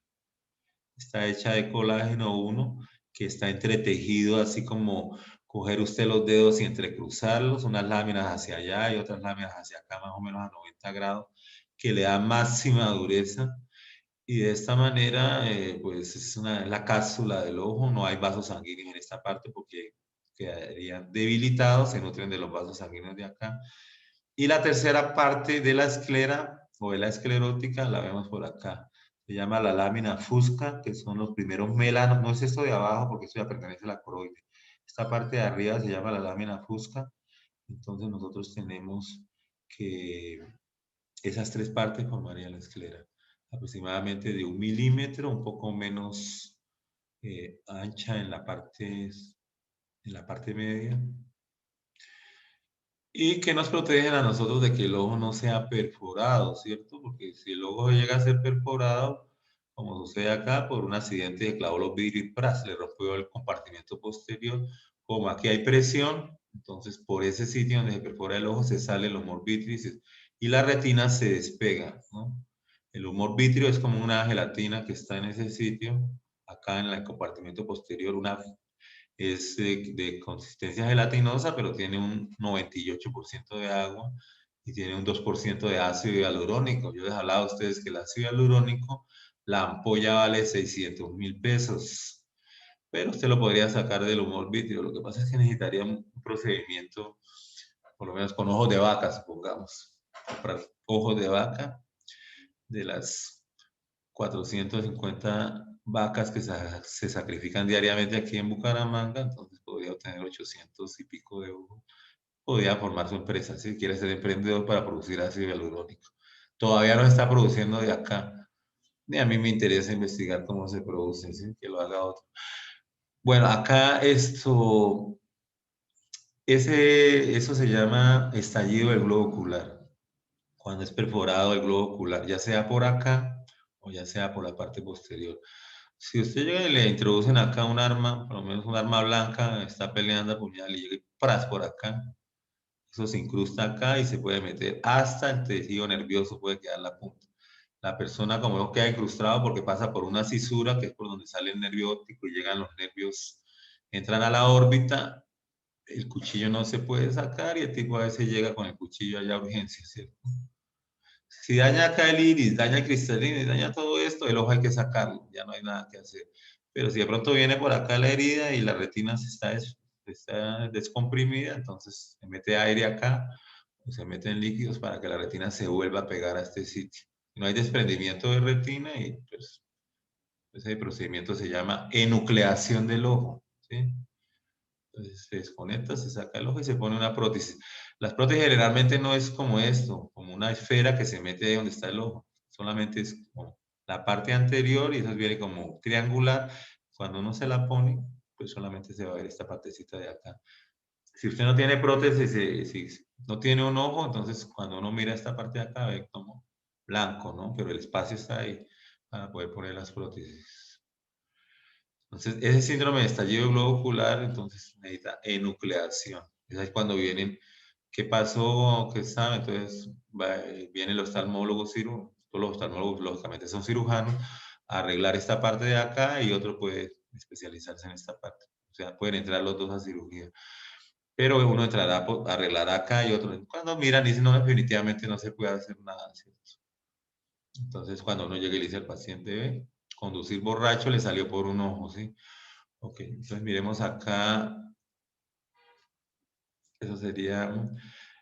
Está hecha de colágeno 1, que está entretejido, así como coger usted los dedos y entrecruzarlos, unas láminas hacia allá y otras láminas hacia acá, más o menos a 90 grados, que le da máxima dureza. Y de esta manera, pues es la cápsula del ojo, no hay vasos sanguíneos en esta parte porque quedarían debilitados, se nutren de los vasos sanguíneos de acá. Y la tercera parte de la esclera o de la esclerótica la vemos por acá. Se llama la lámina fusca, que son los primeros melanos. No es esto de abajo porque esto ya pertenece a la coroide. Esta parte de arriba se llama la lámina fusca. Entonces nosotros tenemos que esas tres partes formarían la esclera. Aproximadamente de 1 milímetro, un poco menos ancha en la parte media. Y que nos protegen a nosotros de que el ojo no sea perforado, ¿cierto? Porque si el ojo llega a ser perforado, como sucede acá, por un accidente de clavó los vidrios y ¡pras! Le rompió el compartimento posterior. Como aquí hay presión, entonces por ese sitio donde se perfora el ojo se sale el humor vitrio y la retina se despega, ¿no? El humor vitrio es como una gelatina que está en ese sitio, acá en el compartimento posterior, es de consistencia gelatinosa, pero tiene un 98% de agua y tiene un 2% de ácido hialurónico. Yo les he hablado a ustedes que el ácido hialurónico, la ampolla vale 600.000 pesos, pero usted lo podría sacar del humor vitrio. Lo que pasa es que necesitaría un procedimiento, por lo menos con ojos de vaca, supongamos. Comprar ojos de vaca de las 450 vacas que se sacrifican diariamente aquí en Bucaramanga, entonces podría obtener 800 y pico de euros. Podría formar su empresa si quiere ser emprendedor para producir ácido hialurónico. Todavía no está produciendo de acá. Ni a mí me interesa investigar cómo se produce, ¿sí? Que lo haga otro. Bueno, acá eso se llama estallido del globo ocular. Cuando es perforado el globo ocular, ya sea por acá o ya sea por la parte posterior. Si usted llega y le introducen acá un arma, por lo menos un arma blanca, está peleando a puñal y llega y ¡pras! Por acá, Eso se incrusta acá y se puede meter hasta el tejido nervioso, puede quedar la punta. La persona como no queda incrustado porque pasa por una cisura, que es por donde sale el nervio óptico y llegan los nervios, entran a la órbita, el cuchillo no se puede sacar y el tipo a veces llega con el cuchillo allá a urgencia, ¿cierto? Si daña acá el iris, daña el cristalino y daña todo esto, el ojo hay que sacarlo, ya no hay nada que hacer. Pero si de pronto viene por acá la herida y la retina está descomprimida, entonces se mete aire acá, o se meten líquidos para que la retina se vuelva a pegar a este sitio. No hay desprendimiento de retina y pues ese procedimiento se llama enucleación del ojo, ¿sí? Entonces se desconecta, se saca el ojo y se pone una prótesis. Las prótesis generalmente no es como esto, como una esfera que se mete ahí donde está el ojo. Solamente es como la parte anterior y eso viene como triangular. Cuando uno se la pone, pues solamente se va a ver esta partecita de acá. Si usted no tiene prótesis, si no tiene un ojo, entonces cuando uno mira esta parte de acá ve como blanco, ¿no? Pero el espacio está ahí para poder poner las prótesis. Entonces, ese síndrome de estallido de globo ocular, entonces necesita enucleación. Es ahí cuando vienen, ¿qué pasó? ¿Qué sabe? Entonces, viene el oftalmólogo cirujano, todos los oftalmólogos lógicamente son cirujanos, a arreglar esta parte de acá y otro puede especializarse en esta parte. O sea, pueden entrar los dos a cirugía. Pero uno entrará, arreglará acá y otro. Cuando miran, dicen, no, definitivamente no se puede hacer nada, ¿cierto? Entonces, cuando uno llega y le dice al paciente, ve, conducir borracho le salió por un ojo, ¿sí? Ok, entonces miremos acá. Eso sería,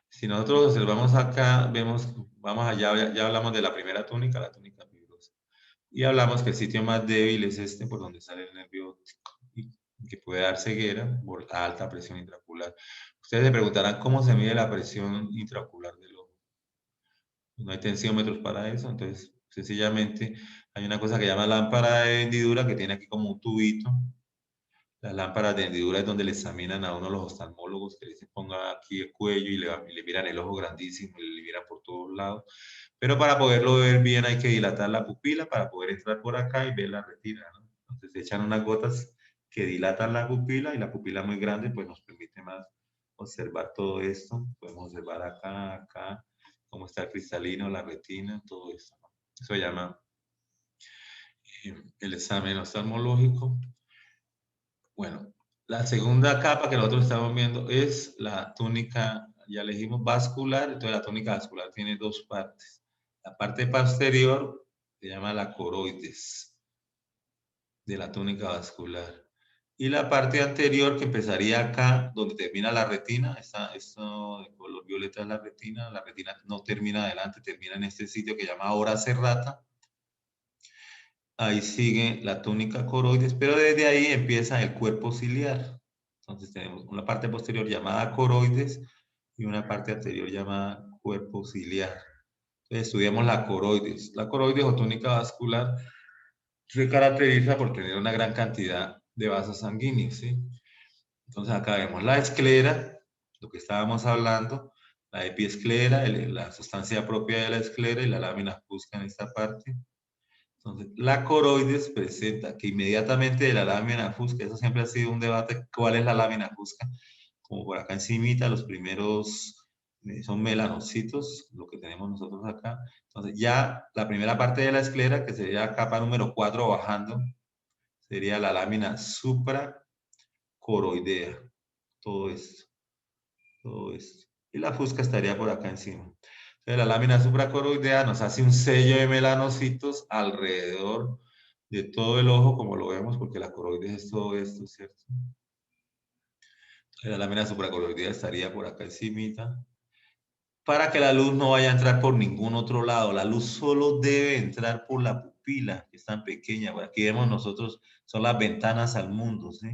si nosotros observamos acá, vemos, vamos allá, ya hablamos de la primera túnica, la túnica fibrosa. Y hablamos que el sitio más débil es este, por donde sale el nervio óptico, y que puede dar ceguera por alta presión intraocular. Ustedes se preguntarán cómo se mide la presión intraocular del ojo. No hay tensiómetros para eso, entonces sencillamente hay una cosa que se llama lámpara de hendidura que tiene aquí como un tubito. Las lámparas de hendidura es donde le examinan a uno los oftalmólogos, que se ponga aquí el cuello y le miran el ojo grandísimo y le miran por todos lados. Pero para poderlo ver bien hay que dilatar la pupila para poder entrar por acá y ver la retina, ¿no? Entonces se echan unas gotas que dilatan la pupila muy grande pues nos permite más observar todo esto. Podemos observar acá, cómo está el cristalino, la retina, todo esto, ¿no? Eso se llama el examen oftalmológico. Bueno, la segunda capa que nosotros estamos viendo es la túnica, ya le dijimos vascular, entonces la túnica vascular tiene dos partes. La parte posterior se llama la coroides de la túnica vascular. Y la parte anterior que empezaría acá, donde termina la retina, esto de color violeta es la retina no termina adelante, termina en este sitio que se llama ora serrata. Ahí sigue la túnica coroides, pero desde ahí empieza el cuerpo ciliar. Entonces tenemos una parte posterior llamada coroides y una parte anterior llamada cuerpo ciliar. Entonces estudiamos la coroides. La coroides o túnica vascular se caracteriza por tener una gran cantidad de vasos sanguíneos, ¿sí? Entonces acá vemos la esclera, lo que estábamos hablando, la epiesclera, la sustancia propia de la esclera y la lámina fusca en esta parte. Entonces, la coroides presenta que inmediatamente de la lámina fusca, eso siempre ha sido un debate, ¿cuál es la lámina fusca? Como por acá encimita, los primeros son melanocitos, lo que tenemos nosotros acá. Entonces, ya la primera parte de la esclera, que sería la capa número 4 bajando, sería la lámina supracoroidea. Todo esto, todo esto. Y la fusca estaría por acá encima. Entonces, la lámina supracoroidea nos hace un sello de melanocitos alrededor de todo el ojo, como lo vemos, porque la coroides es todo esto, ¿cierto? Entonces, la lámina supracoroidea estaría por acá encimita, para que la luz no vaya a entrar por ningún otro lado. La luz solo debe entrar por la pupila, que es tan pequeña. Bueno, aquí vemos nosotros, son las ventanas al mundo, ¿sí?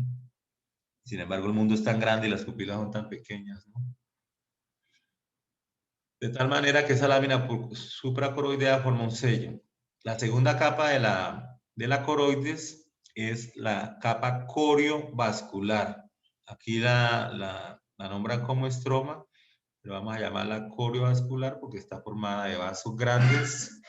Sin embargo, el mundo es tan grande y las pupilas son tan pequeñas, ¿no? De tal manera que esa lámina supracoroidea forma un sello. La segunda capa de la coroides es la capa coriovascular. Aquí la nombran como estroma, pero vamos a llamarla coriovascular porque está formada de vasos grandes.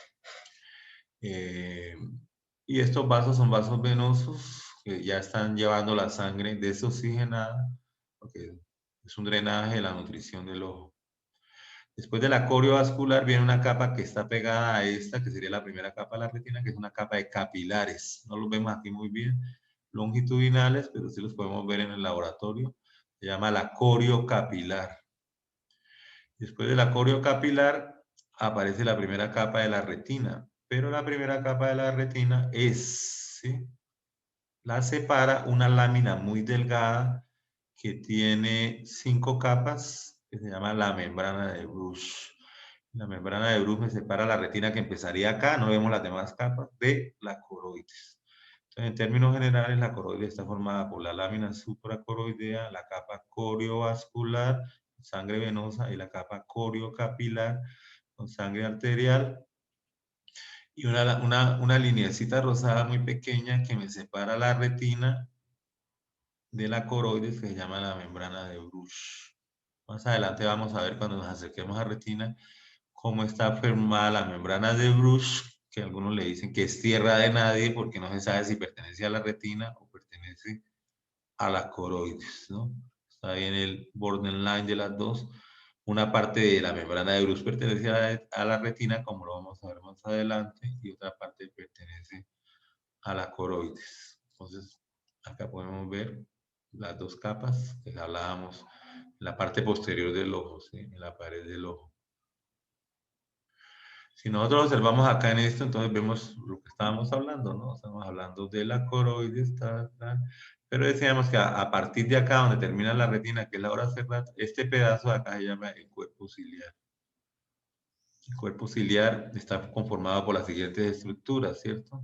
Y estos vasos son vasos venosos que ya están llevando la sangre desoxigenada, porque es un drenaje de la nutrición del ojo. Después de la coriovascular viene una capa que está pegada a esta, que sería la primera capa de la retina, que es una capa de capilares. No los vemos aquí muy bien, longitudinales, pero sí los podemos ver en el laboratorio. Se llama la coriocapilar. Después de la coriocapilar aparece la primera capa de la retina, pero la primera capa de la retina es, ¿sí?, la separa una lámina muy delgada que tiene 5 capas, que se llama la membrana de Bruch. La membrana de Bruch me separa la retina que empezaría acá, no vemos las demás capas, de la coroides. Entonces, en términos generales, la coroides está formada por la lámina supracoroidea, la capa coriovascular, sangre venosa, y la capa coriocapilar, con sangre arterial, y una lineecita rosada muy pequeña que me separa la retina de la coroides, que se llama la membrana de Bruch. Más adelante vamos a ver, cuando nos acerquemos a retina, cómo está formada la membrana de Bruch, que algunos le dicen que es tierra de nadie porque no se sabe si pertenece a la retina o pertenece a la coroides, ¿no? Está ahí en el borderline de las dos. Una parte de la membrana de Bruch pertenece a la retina, como lo vamos a ver más adelante, y otra parte pertenece a la coroides. Entonces, acá podemos ver las dos capas que hablábamos, la parte posterior del ojo, ¿sí?, en la pared del ojo. Si nosotros observamos acá en esto, entonces vemos lo que estábamos hablando, ¿no? Estamos hablando de la coroides, pero decíamos que a partir de acá, donde termina la retina, que es la hora cerrada, este pedazo de acá se llama el cuerpo ciliar. El cuerpo ciliar está conformado por las siguientes estructuras, ¿cierto?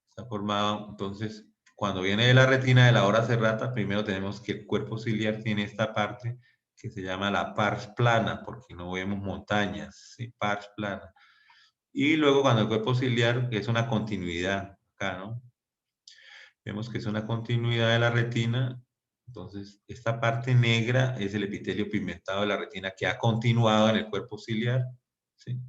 Está formado, entonces, cuando viene de la retina de la hora cerrada, primero tenemos que el cuerpo ciliar tiene esta parte que se llama la pars plana, porque no vemos montañas, ¿sí? Pars plana. Y luego cuando el cuerpo ciliar, que es una continuidad, acá, ¿no? Vemos que es una continuidad de la retina. Entonces, esta parte negra es el epitelio pigmentado de la retina que ha continuado en el cuerpo ciliar, ¿sí?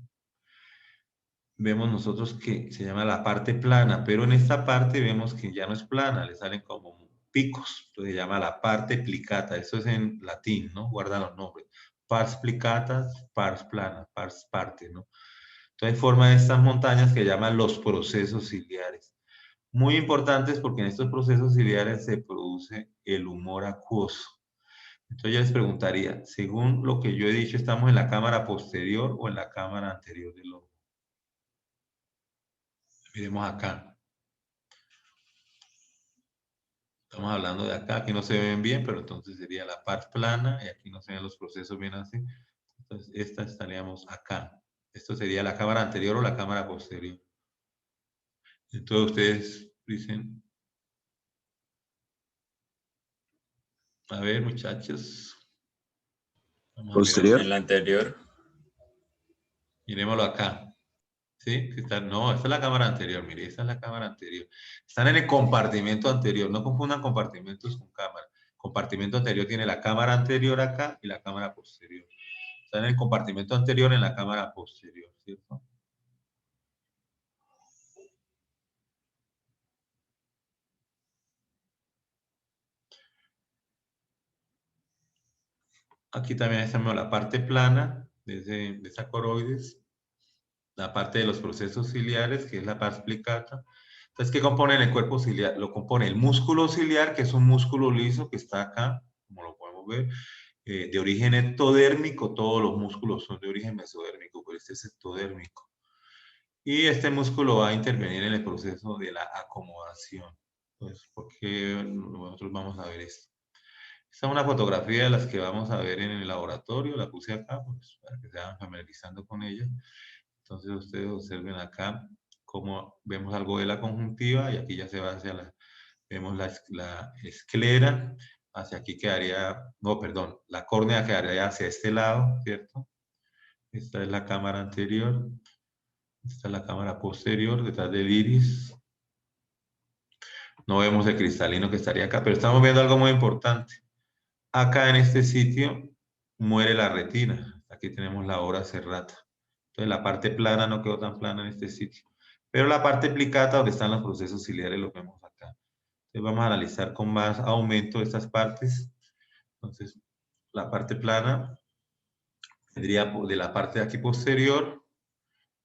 Vemos nosotros que se llama la parte plana, pero en esta parte vemos que ya no es plana, le salen como picos, entonces se llama la parte plicata, eso es en latín, ¿no? Guarda los nombres. Pars plicatas, pars plana, pars parte, ¿no? Entonces forman estas montañas que llaman los procesos ciliares. Muy importantes porque en estos procesos ciliares se produce el humor acuoso. Entonces yo les preguntaría, según lo que yo he dicho, ¿estamos en la cámara posterior o en la cámara anterior del ojo? Miremos acá. Estamos hablando de acá, aquí no se ven bien, pero entonces sería la parte plana y aquí no se ven los procesos bien así. Entonces esta estaríamos acá. Esto sería la cámara anterior o la cámara posterior. Entonces ustedes dicen, a ver, muchachos. Vamos a mirar. En la anterior. Miremoslo acá. ¿Sí? No, esta es la cámara anterior, mire, esta es la cámara anterior. Están en el compartimento anterior, no confundan compartimentos con cámara. Compartimento anterior tiene la cámara anterior acá y la cámara posterior. Están en el compartimento anterior en la cámara posterior, ¿cierto? Aquí también estamos la parte plana de esa coroides, la parte de los procesos ciliares, que es la pars plicata. Entonces, ¿qué componen el cuerpo ciliar? Lo compone el músculo ciliar, que es un músculo liso que está acá, como lo podemos ver, de origen ectodérmico. Todos los músculos son de origen mesodérmico, pero este es ectodérmico. Y este músculo va a intervenir en el proceso de la acomodación. Pues, ¿por qué nosotros vamos a ver esto? Esta es una fotografía de las que vamos a ver en el laboratorio, la puse acá pues, para que se vayan familiarizando con ella. Entonces ustedes observen acá cómo vemos algo de la conjuntiva y aquí ya se va hacia vemos la esclera, hacia aquí quedaría, no, perdón, la córnea quedaría hacia este lado, ¿cierto? Esta es la cámara anterior, esta es la cámara posterior, detrás del iris. No vemos el cristalino que estaría acá, pero estamos viendo algo muy importante. Acá en este sitio muere la retina. Aquí tenemos la hora cerrada. Entonces la parte plana no quedó tan plana en este sitio. Pero la parte plicata, donde están los procesos ciliares, lo vemos acá. Entonces vamos a analizar con más aumento estas partes. Entonces, la parte plana, vendría de la parte de aquí posterior.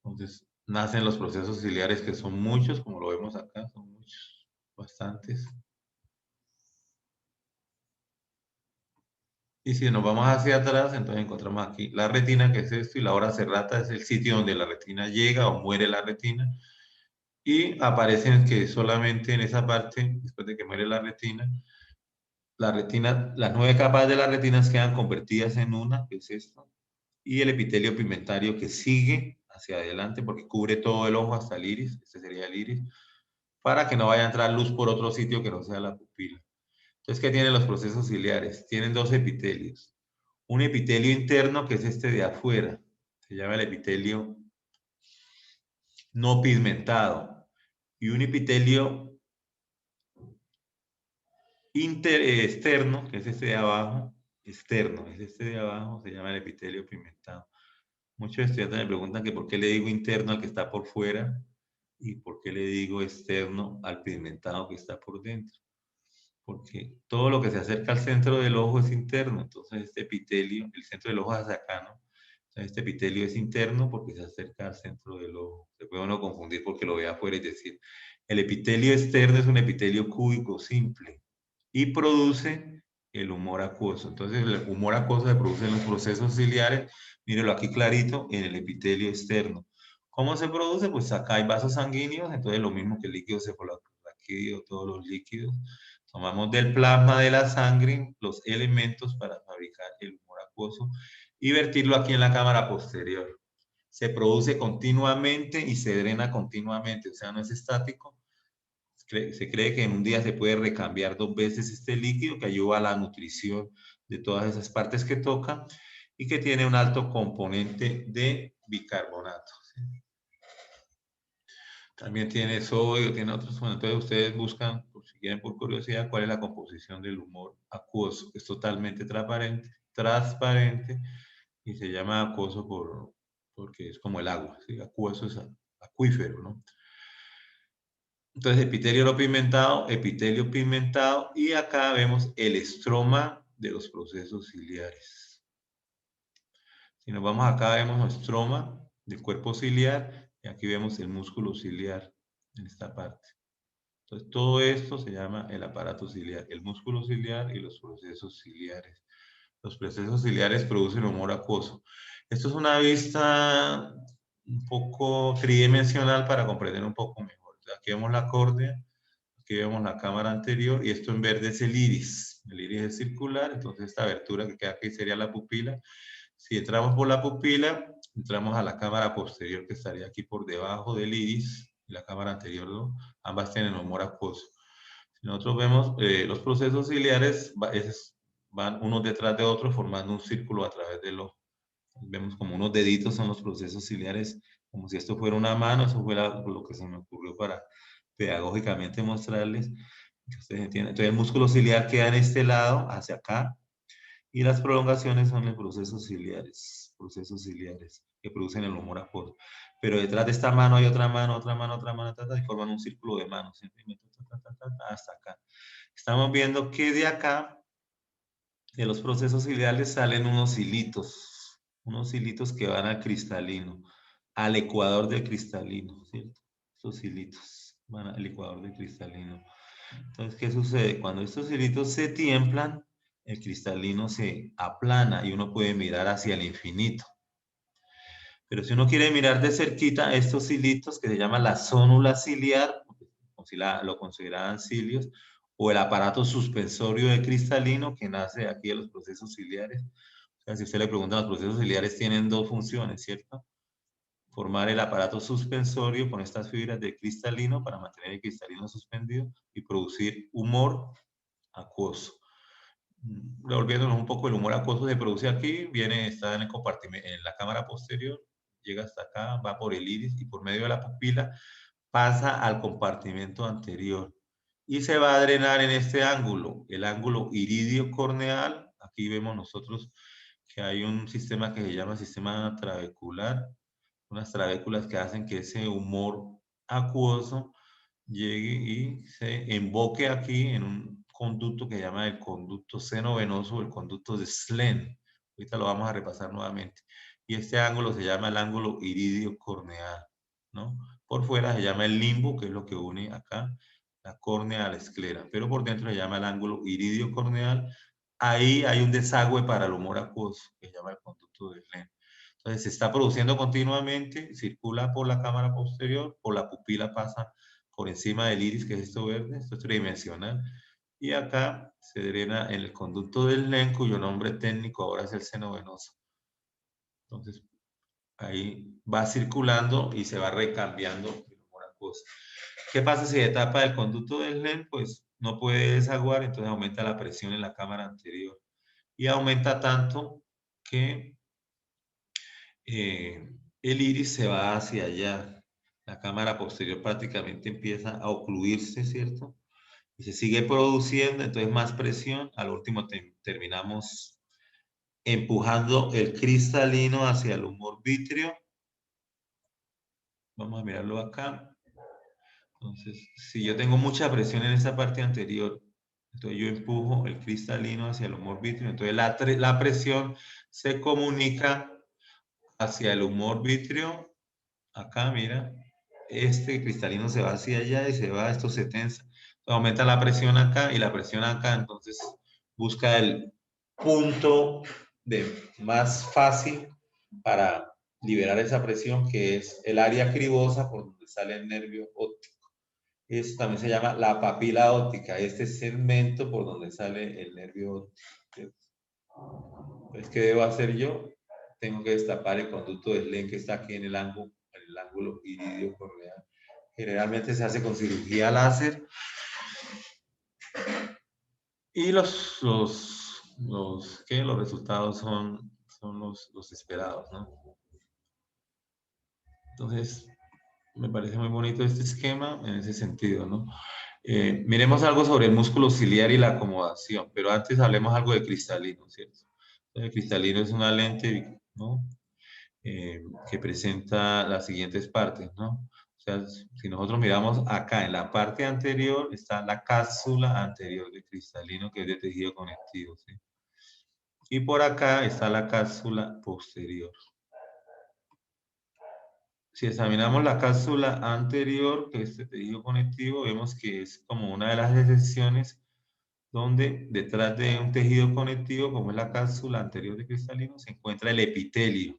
Entonces, nacen los procesos ciliares, que son muchos, como lo vemos acá, son muchos, bastantes. Y si nos vamos hacia atrás, entonces encontramos aquí la retina, que es esto, y la hora serrata es el sitio donde la retina llega o muere la retina. Y aparecen que solamente en esa parte, después de que muere la retina, las 9 capas de las retinas quedan convertidas en una, que es esta, y el epitelio pigmentario que sigue hacia adelante porque cubre todo el ojo hasta el iris, este sería el iris, para que no vaya a entrar luz por otro sitio que no sea la pupila. Entonces, ¿qué tienen los procesos ciliares? Tienen 2 epitelios. Un epitelio interno, que es este de afuera, se llama el epitelio no pigmentado, y un epitelio externo, que es este de abajo, externo, es este de abajo, se llama el epitelio pigmentado. Muchos estudiantes me preguntan que por qué le digo interno al que está por fuera y por qué le digo externo al pigmentado que está por dentro. Porque todo lo que se acerca al centro del ojo es interno, entonces este epitelio, el centro del ojo es hacia acá, ¿no? Entonces este epitelio es interno porque se acerca al centro del ojo. Se puede uno confundir porque lo ve afuera y decir, el epitelio externo es un epitelio cúbico simple y produce el humor acuoso. Entonces el humor acuoso se produce en los procesos ciliares, mírelo aquí clarito, en el epitelio externo. ¿Cómo se produce? Pues acá hay vasos sanguíneos, entonces lo mismo que el líquido cefalorraquídeo, todos los líquidos. Tomamos del plasma de la sangre los elementos para fabricar el humor acuoso y vertirlo aquí en la cámara posterior. Se produce continuamente y se drena continuamente, o sea, no es estático. Se cree que en un día se puede recambiar 2 veces este líquido que ayuda a la nutrición de todas esas partes que toca y que tiene un alto componente de bicarbonato. ¿Sí? También tiene sodio, tiene otros. Bueno, entonces ustedes buscan, por si quieren por curiosidad, cuál es la composición del humor acuoso. Es totalmente transparente y se llama acuoso porque es como el agua. ¿Sí? Acuoso es acuífero, ¿no? Entonces, epitelio pigmentado, y acá vemos el estroma de los procesos ciliares. Si nos vamos acá, vemos el estroma del cuerpo ciliar, y aquí vemos el músculo ciliar en esta parte. Entonces, todo esto se llama el aparato ciliar, el músculo ciliar y los procesos ciliares. Los procesos ciliares producen humor acuoso. Esto es una vista un poco tridimensional para comprender un poco mejor. Aquí vemos la córnea. Aquí vemos la cámara anterior y esto en verde es el iris. El iris es circular, entonces esta abertura que queda aquí sería la pupila. Si entramos por la pupila, entramos a la cámara posterior que estaría aquí por debajo del iris y la cámara anterior, ¿no? Ambas tienen humor acuoso. Si nosotros vemos los procesos ciliares, van unos detrás de otros formando un círculo a través del ojo. Vemos como unos deditos son los procesos ciliares, como si esto fuera una mano. Eso fue lo que se me ocurrió para pedagógicamente mostrarles, que ustedes entiendan. Entonces el músculo ciliar queda en este lado, hacia acá, y las prolongaciones son los procesos ciliares que producen el humor acuoso. Pero detrás de esta mano hay otra mano, otra mano, otra mano, y forman un círculo de manos, hasta acá. Estamos viendo que de acá, de los procesos ciliares, salen unos hilitos que van al cristalino, al ecuador del cristalino, ¿cierto? Estos hilitos van al ecuador del cristalino. Entonces, ¿qué sucede? Cuando estos hilitos se tiemplan, el cristalino se aplana y uno puede mirar hacia el infinito. Pero si uno quiere mirar de cerquita estos hilitos, que se llama la zónula ciliar, como si lo consideraran cilios, o el aparato suspensorio del cristalino que nace aquí de los procesos ciliares. O sea, si usted le pregunta, los procesos ciliares tienen 2 funciones, ¿cierto? Formar el aparato suspensorio con estas fibras de cristalino para mantener el cristalino suspendido y producir humor acuoso. Volviéndonos un poco, el humor acuoso se produce aquí, está en el compartimento, en la cámara posterior, llega hasta acá, va por el iris y por medio de la pupila pasa al compartimento anterior y se va a drenar en este ángulo, el ángulo iridio corneal. Aquí vemos nosotros que hay un sistema que se llama sistema trabecular, unas trabéculas que hacen que ese humor acuoso llegue y se emboque aquí en un conducto que se llama el conducto senovenoso o el conducto de Slene. Ahorita lo vamos a repasar nuevamente. Y este ángulo se llama el ángulo iridio corneal, ¿no? Por fuera se llama el limbo, que es lo que une acá la córnea a la esclera, pero por dentro se llama el ángulo iridio corneal. Ahí hay un desagüe para el humor acuoso, que se llama el conducto del Lenz. Entonces se está produciendo continuamente, circula por la cámara posterior, por la pupila pasa por encima del iris, que es esto verde, esto es tridimensional, y acá se drena en el conducto del Lenz, cuyo nombre técnico ahora es el seno venoso. Entonces, ahí va circulando y se va recambiando el humor acuoso. ¿Qué pasa si de tapa el conducto del Lenz? Pues no puede desaguar, entonces aumenta la presión en la cámara anterior. Y aumenta tanto que el iris se va hacia allá. La cámara posterior prácticamente empieza a ocluirse, ¿cierto? Y se sigue produciendo, entonces más presión. Al último terminamos empujando el cristalino hacia el humor vítreo. Vamos a mirarlo acá. Entonces, si yo tengo mucha presión en esta parte anterior, entonces yo empujo el cristalino hacia el humor vítreo. Entonces la presión se comunica hacia el humor vítreo. Acá, mira, este cristalino se va hacia allá y se va, esto se tensa. Aumenta la presión acá y la presión acá, entonces busca el punto más fácil para liberar esa presión, que es el área cribosa por donde sale el nervio óptico. Esto también se llama la papila óptica, este segmento por donde sale el nervio óptico. Entonces, ¿qué debo hacer yo? Tengo que destapar el conducto del Lenz que está aquí en el ángulo iridio corneal. Generalmente se hace con cirugía láser. Y los resultados son los esperados, ¿no? Entonces, me parece muy bonito este esquema en ese sentido, ¿no? Miremos algo sobre el músculo ciliar y la acomodación, pero antes hablemos algo de cristalino, ¿cierto? El cristalino es una lente, ¿no? Que presenta las siguientes partes, ¿no? O sea, si nosotros miramos acá, en la parte anterior está la cápsula anterior de cristalino, que es de tejido conectivo, ¿sí? Y por acá está la cápsula posterior. Si examinamos la cápsula anterior, que es este tejido conectivo, vemos que es como una de las excepciones donde detrás de un tejido conectivo, como es la cápsula anterior de cristalino, se encuentra el epitelio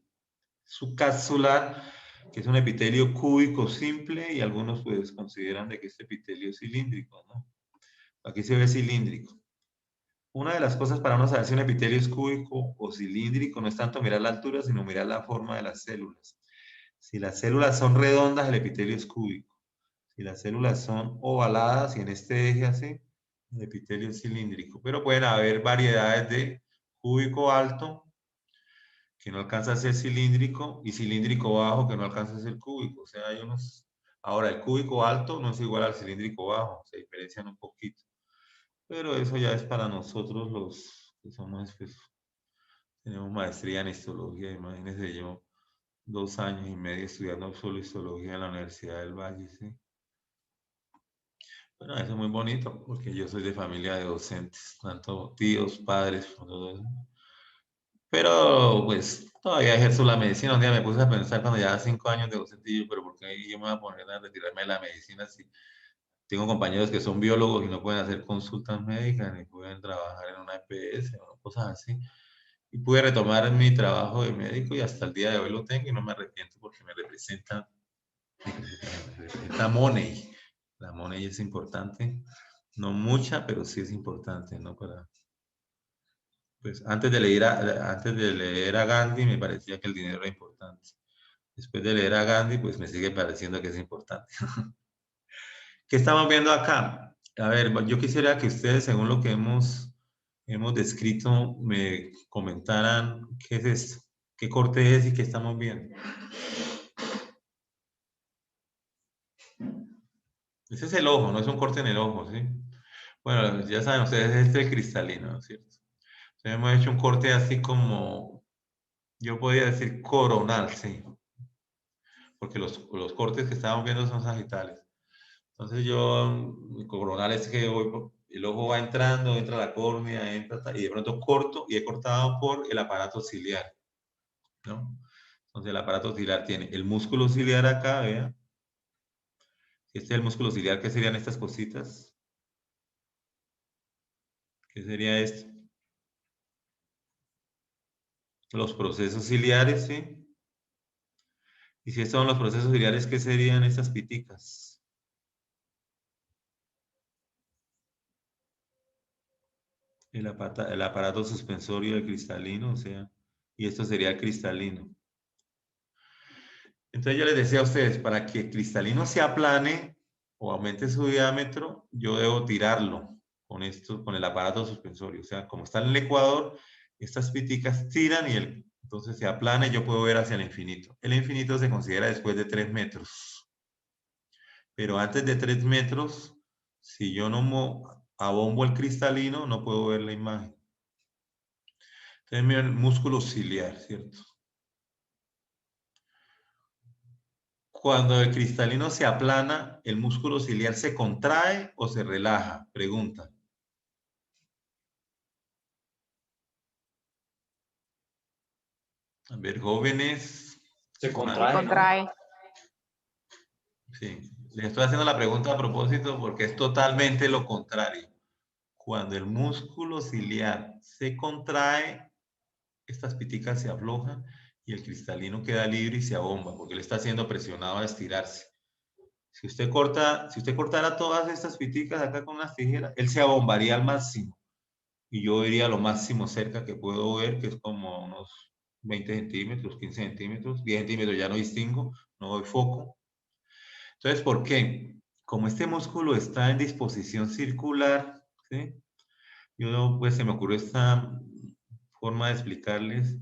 subcapsular, que es un epitelio cúbico simple, y algunos pues consideran de que este epitelio es cilíndrico, ¿no? Aquí se ve cilíndrico. Una de las cosas para uno saber si un epitelio es cúbico o cilíndrico no es tanto mirar la altura, sino mirar la forma de las células. Si las células son redondas, el epitelio es cúbico. Si las células son ovaladas y en este eje así, el epitelio es cilíndrico. Pero pueden haber variedades de cúbico alto, que no alcanza a ser cilíndrico, y cilíndrico bajo, que no alcanza a ser cúbico. O sea, hay unos... Ahora, el cúbico alto no es igual al cilíndrico bajo, se diferencian un poquito. Pero eso ya es para nosotros los que somos, pues, tenemos maestría en histología. Imagínense, yo 2 años y medio estudiando solo histología en la Universidad del Valle, ¿sí? Bueno, eso es muy bonito, porque yo soy de familia de docentes, tanto tíos, padres, todo eso. Pero, pues, todavía ejerzo la medicina. Un día me puse a pensar cuando ya 5 años de docentillo, pero ¿por qué yo me voy a poner a retirarme de la medicina si tengo compañeros que son biólogos y no pueden hacer consultas médicas, ni pueden trabajar en una EPS o cosas así? Y pude retomar mi trabajo de médico y hasta el día de hoy lo tengo y no me arrepiento porque me representa money. La money es importante, no mucha, pero sí es importante, ¿no? Pues antes de leer a Gandhi me parecía que el dinero era importante. Después de leer a Gandhi, pues me sigue pareciendo que es importante. ¿Qué estamos viendo acá? A ver, yo quisiera que ustedes, según lo que hemos descrito, me comentaran qué es esto, qué corte es y qué estamos viendo. Ese es el ojo, no es un corte en el ojo, ¿sí? Bueno, ya saben ustedes, este es el cristalino, ¿no es cierto? Entonces hemos hecho un corte así como, yo podría decir coronal, sí. Porque los cortes que estábamos viendo son sagitales. Entonces yo, coronal es que voy el ojo va entrando, entra la córnea, entra, y de pronto corto, y he cortado por el aparato ciliar, ¿no? Entonces el aparato ciliar tiene el músculo ciliar acá, vean. Este es el músculo ciliar, ¿qué serían estas cositas? ¿Qué sería esto? Los procesos ciliares, ¿sí? Y si estos son los procesos ciliares, ¿qué serían estas piticas? El aparato suspensorio del cristalino, o sea, y esto sería el cristalino. Entonces yo les decía a ustedes, para que el cristalino se aplane o aumente su diámetro, yo debo tirarlo con esto, con el aparato suspensorio. O sea, como está en el ecuador, estas piticas tiran y entonces se aplana y yo puedo ver hacia el infinito. El infinito se considera después de 3 metros. Pero antes de 3 metros, si yo no abombo el cristalino, no puedo ver la imagen. Entonces miren el músculo ciliar, ¿cierto? Cuando el cristalino se aplana, ¿el músculo ciliar se contrae o se relaja? Pregunta. A ver, jóvenes. Se contrae, ¿no? Contrae. Sí, les estoy haciendo la pregunta a propósito porque es totalmente lo contrario. Cuando el músculo ciliar se contrae, estas piticas se aflojan y el cristalino queda libre y se abomba porque él está siendo presionado a estirarse. Si usted cortara todas estas piticas acá con unas tijeras, él se abombaría al máximo. Y yo iría a lo máximo cerca que puedo ver, que es como unos 20 centímetros, 15 centímetros, 10 centímetros ya no distingo, no doy foco. Entonces, ¿por qué? Como este músculo está en disposición circular, ¿sí? Yo, pues, se me ocurrió esta forma de explicarles.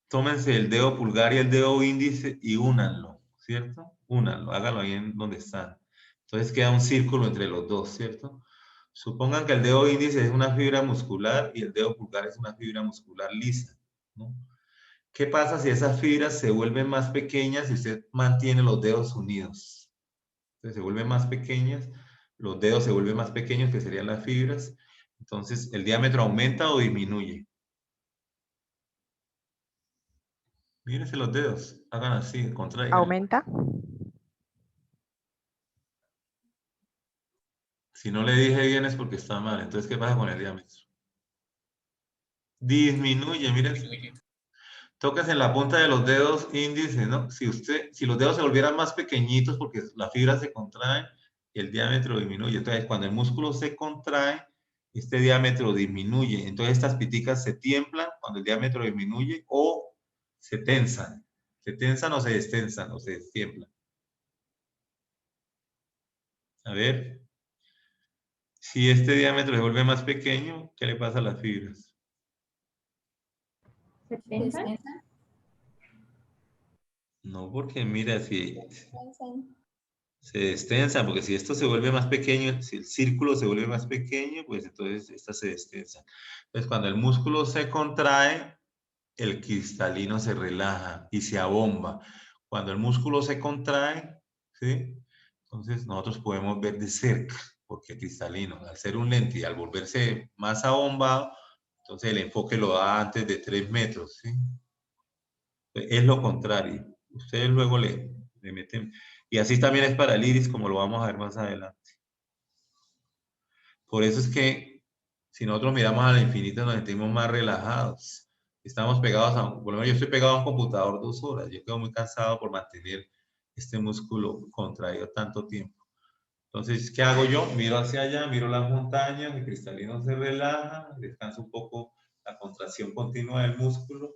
Tómense el dedo pulgar y el dedo índice y únanlo, ¿cierto? Únanlo, háganlo ahí en donde están. Entonces queda un círculo entre los dos, ¿cierto? Supongan que el dedo índice es una fibra muscular y el dedo pulgar es una fibra muscular lisa, ¿no? ¿Qué pasa si esas fibras se vuelven más pequeñas si usted mantiene los dedos unidos? Entonces se vuelven más pequeñas, los dedos se vuelven más pequeños, que serían las fibras. Entonces, ¿el diámetro aumenta o disminuye? Mírense los dedos, hagan así, contraigan. Aumenta. Si no le dije bien es porque está mal. Entonces, ¿qué pasa con el diámetro? Disminuye, miren. Tocas en la punta de los dedos índice, ¿no? Si los dedos se volvieran más pequeñitos porque las fibras se contraen, el diámetro disminuye. Entonces, cuando el músculo se contrae, este diámetro disminuye. Entonces, estas piticas se tiemblan cuando el diámetro disminuye o se tensan. Se tensan o se destensan o se destiemblan. A ver. Si este diámetro se vuelve más pequeño, ¿qué le pasa a las fibras? ¿Se tensan? No, porque mira, si se destensan, porque si esto se vuelve más pequeño, si el círculo se vuelve más pequeño, pues entonces estas se destensan. Entonces, cuando el músculo se contrae, el cristalino se relaja y se abomba. Cuando el músculo se contrae, ¿sí? Entonces nosotros podemos ver de cerca, porque el cristalino, al ser un lente y al volverse más abombado, entonces el enfoque lo da antes de 3 metros, ¿sí? Es lo contrario. Ustedes luego le meten. Y así también es para el iris, como lo vamos a ver más adelante. Por eso es que si nosotros miramos al infinito nos sentimos más relajados. Estamos pegados por lo menos yo estoy pegado a un computador 2 horas. Yo quedo muy cansado por mantener este músculo contraído tanto tiempo. Entonces, ¿qué hago yo? Miro hacia allá, miro las montañas, el cristalino se relaja, descansa un poco la contracción continua del músculo.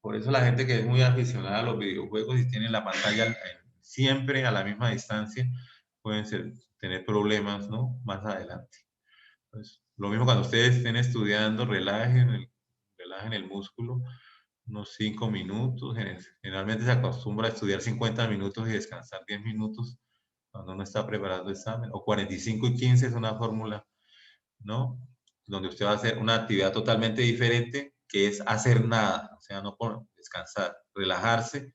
Por eso la gente que es muy aficionada a los videojuegos y tiene la pantalla siempre a la misma distancia, pueden tener problemas, ¿no? Más adelante. Pues, lo mismo cuando ustedes estén estudiando, relajen el músculo unos 5 minutos. Generalmente se acostumbra a estudiar 50 minutos y descansar 10 minutos cuando uno está preparando el examen. O 45 y 15 es una fórmula, ¿no? Donde usted va a hacer una actividad totalmente diferente, que es hacer nada, o sea, no por descansar, relajarse,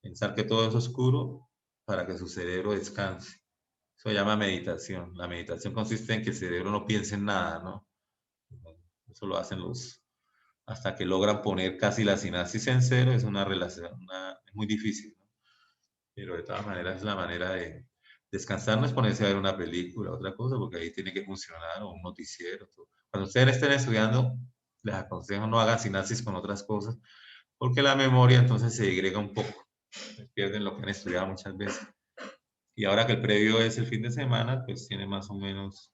pensar que todo es oscuro para que su cerebro descanse. Eso se llama meditación. La meditación consiste en que el cerebro no piense en nada, ¿no? Eso lo hacen hasta que logran poner casi la sinapsis en cero, es una relación, es muy difícil, ¿no? Pero de todas maneras es la manera de descansar, no es ponerse a ver una película, otra cosa, porque ahí tiene que funcionar, o un noticiero. Todo. Cuando ustedes estén estudiando, les aconsejo no hagan sinapsis con otras cosas, porque la memoria entonces se digrega un poco, pierden lo que han estudiado muchas veces. Y ahora que el previo es el fin de semana, pues tiene más o menos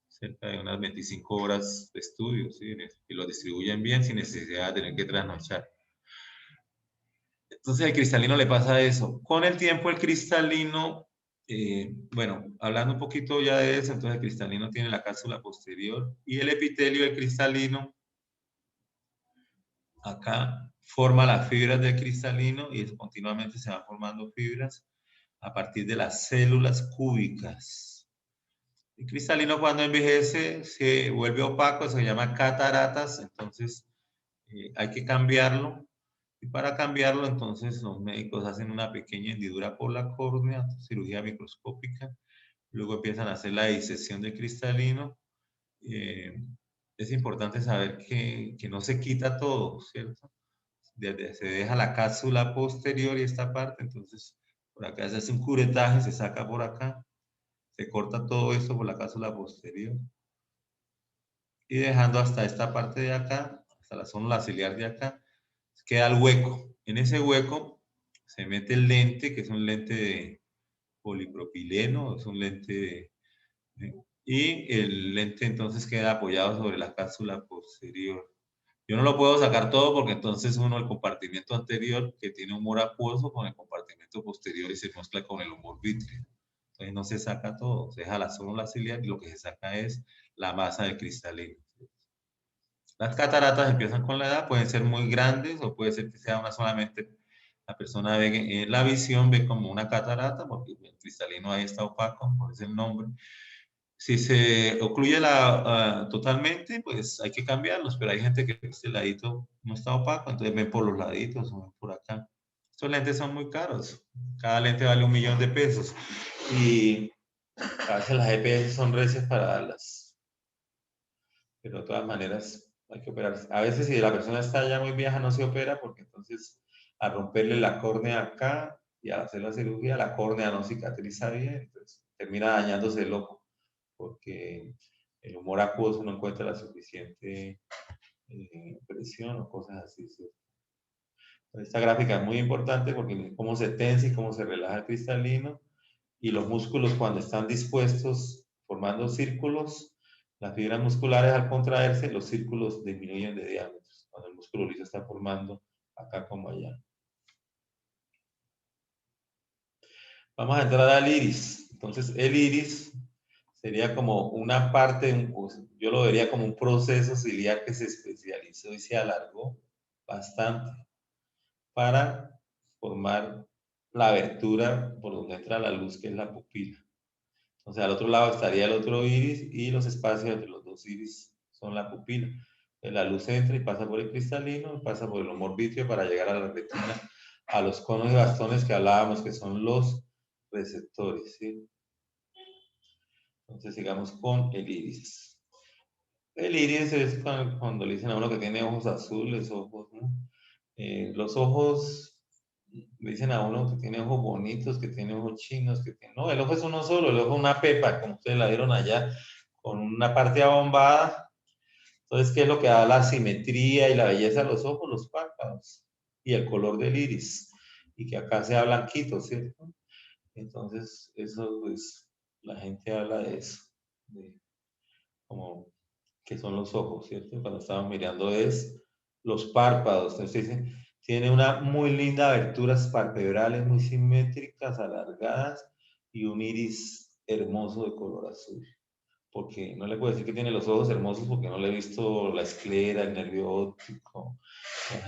cerca de unas 25 horas de estudio, ¿sí? Y lo distribuyen bien sin necesidad de tener que trasnochar. Entonces al cristalino le pasa eso. Con el tiempo el cristalino, bueno, hablando un poquito ya de eso, entonces el cristalino tiene la cápsula posterior y el epitelio del cristalino acá forma las fibras del cristalino y continuamente se van formando fibras a partir de las células cúbicas. El cristalino cuando envejece se vuelve opaco, se llama cataratas, entonces hay que cambiarlo. Y para cambiarlo, entonces los médicos hacen una pequeña hendidura por la córnea, cirugía microscópica, luego empiezan a hacer la disección del cristalino. Es importante saber que no se quita todo, ¿cierto? Se deja la cápsula posterior y esta parte, entonces por acá se hace un curetaje, se saca por acá, se corta todo esto por la cápsula posterior y dejando hasta esta parte de acá, hasta la zona ciliar de acá, queda el hueco. En ese hueco se mete el lente, que es un lente de polipropileno, es un lente y el lente entonces queda apoyado sobre la cápsula posterior. Yo no lo puedo sacar todo porque entonces uno, el compartimiento anterior, que tiene humor acuoso con el compartimento posterior y se mezcla con el humor vítreo. Entonces no se saca todo, se deja la zona ciliar y lo que se saca es la masa del cristalino. Las cataratas empiezan con la edad, pueden ser muy grandes o puede ser que sea una solamente, la persona ve en la visión, ve como una catarata, porque el cristalino ahí está opaco, por ese el nombre. Si se ocluye totalmente, pues hay que cambiarlos, pero hay gente que este ladito no está opaco, entonces ven por los laditos o ven por acá. Estos lentes son muy caros, cada lente vale $1.000.000 y a veces las EPS son recias para darlas, pero de todas maneras hay que operar. A veces si la persona está ya muy vieja no se opera porque entonces al romperle la córnea acá y al hacer la cirugía la córnea no cicatriza bien, entonces termina dañándose el ojo porque el humor acuoso no encuentra la suficiente presión o cosas así, ¿cierto? Esta gráfica es muy importante porque cómo se tensa y cómo se relaja el cristalino y los músculos cuando están dispuestos formando círculos, las fibras musculares al contraerse, los círculos disminuyen de diámetro, cuando el músculo liso está formando acá como allá. Vamos a entrar al iris. Entonces el iris sería como una parte, yo lo vería como un proceso ciliar que se especializó y se alargó bastante para formar la abertura por donde entra la luz, que es la pupila. Entonces al otro lado estaría el otro iris y los espacios entre los dos iris son la pupila. Entonces, la luz entra y pasa por el cristalino, pasa por el humor vítreo para llegar a la retina, a los conos y bastones que hablábamos que son los receptores, ¿sí? Entonces sigamos con el iris. El iris es cuando le dicen a uno que tiene ojos azules, ojos, ¿no? Los ojos, le dicen a uno que tiene ojos bonitos, que tiene ojos chinos, que tiene... No, el ojo es uno solo, el ojo es una pepa, como ustedes la vieron allá, con una parte abombada. Entonces, ¿qué es lo que da la simetría y la belleza de los ojos? Los párpados y el color del iris. Y que acá sea blanquito, ¿cierto? Entonces, eso, pues, la gente habla de eso, de como que son los ojos, ¿cierto? Cuando estamos mirando es los párpados. Entonces dicen, tiene una muy linda aberturas palpebrales muy simétricas, alargadas y un iris hermoso de color azul. Porque no le puedo decir que tiene los ojos hermosos porque no le he visto la esclera, el nervio óptico,